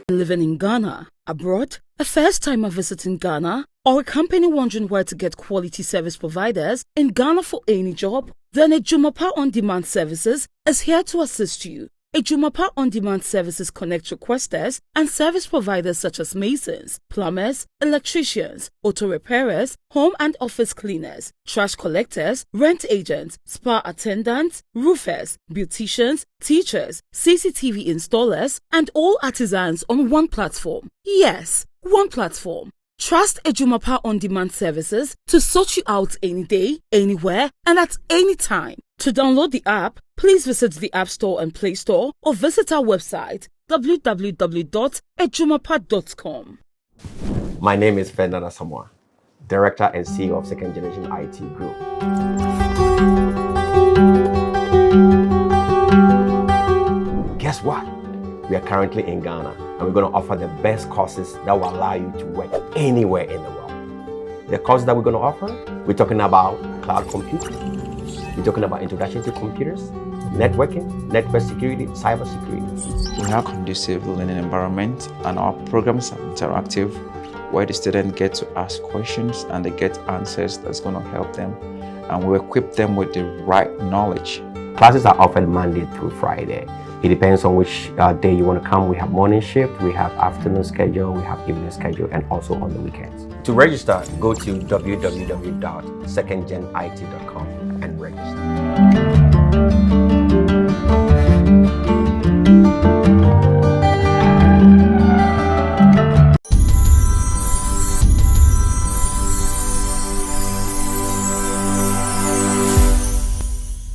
Living in Ghana, abroad, a first timer visiting Ghana, or a company wondering where to get quality service providers in Ghana for any job? Then Ejumapa On Demand Services is here to assist you. Ejumapa On Demand Services connect requesters and service providers such as masons, plumbers, electricians, auto repairers, home and office cleaners, trash collectors, rent agents, spa attendants, roofers, beauticians, teachers, CCTV installers, and all artisans on one platform. Yes, one platform. Trust Ejumapa On Demand Services to sort you out any day, anywhere, and at any time. To download the app, please visit the App Store and Play Store or visit our website www.ejumapa.com. My name is Fernanda Samoa, Director and CEO of Second Generation IT Group. Guess what? We are currently in Ghana and we're going to offer the best courses that will allow you to work anywhere in the world. The courses that we're going to offer, we're talking about cloud computing. We're talking about introduction to computers, networking, network security, cyber security. We have a conducive learning environment and our programs are interactive where the students get to ask questions and they get answers that's going to help them, and we equip them with the right knowledge. Classes are offered Monday through Friday. It depends on which day you want to come. We have morning shift, we have afternoon schedule, we have evening schedule, and also on the weekends. To register, go to www.secondgenit.com and register.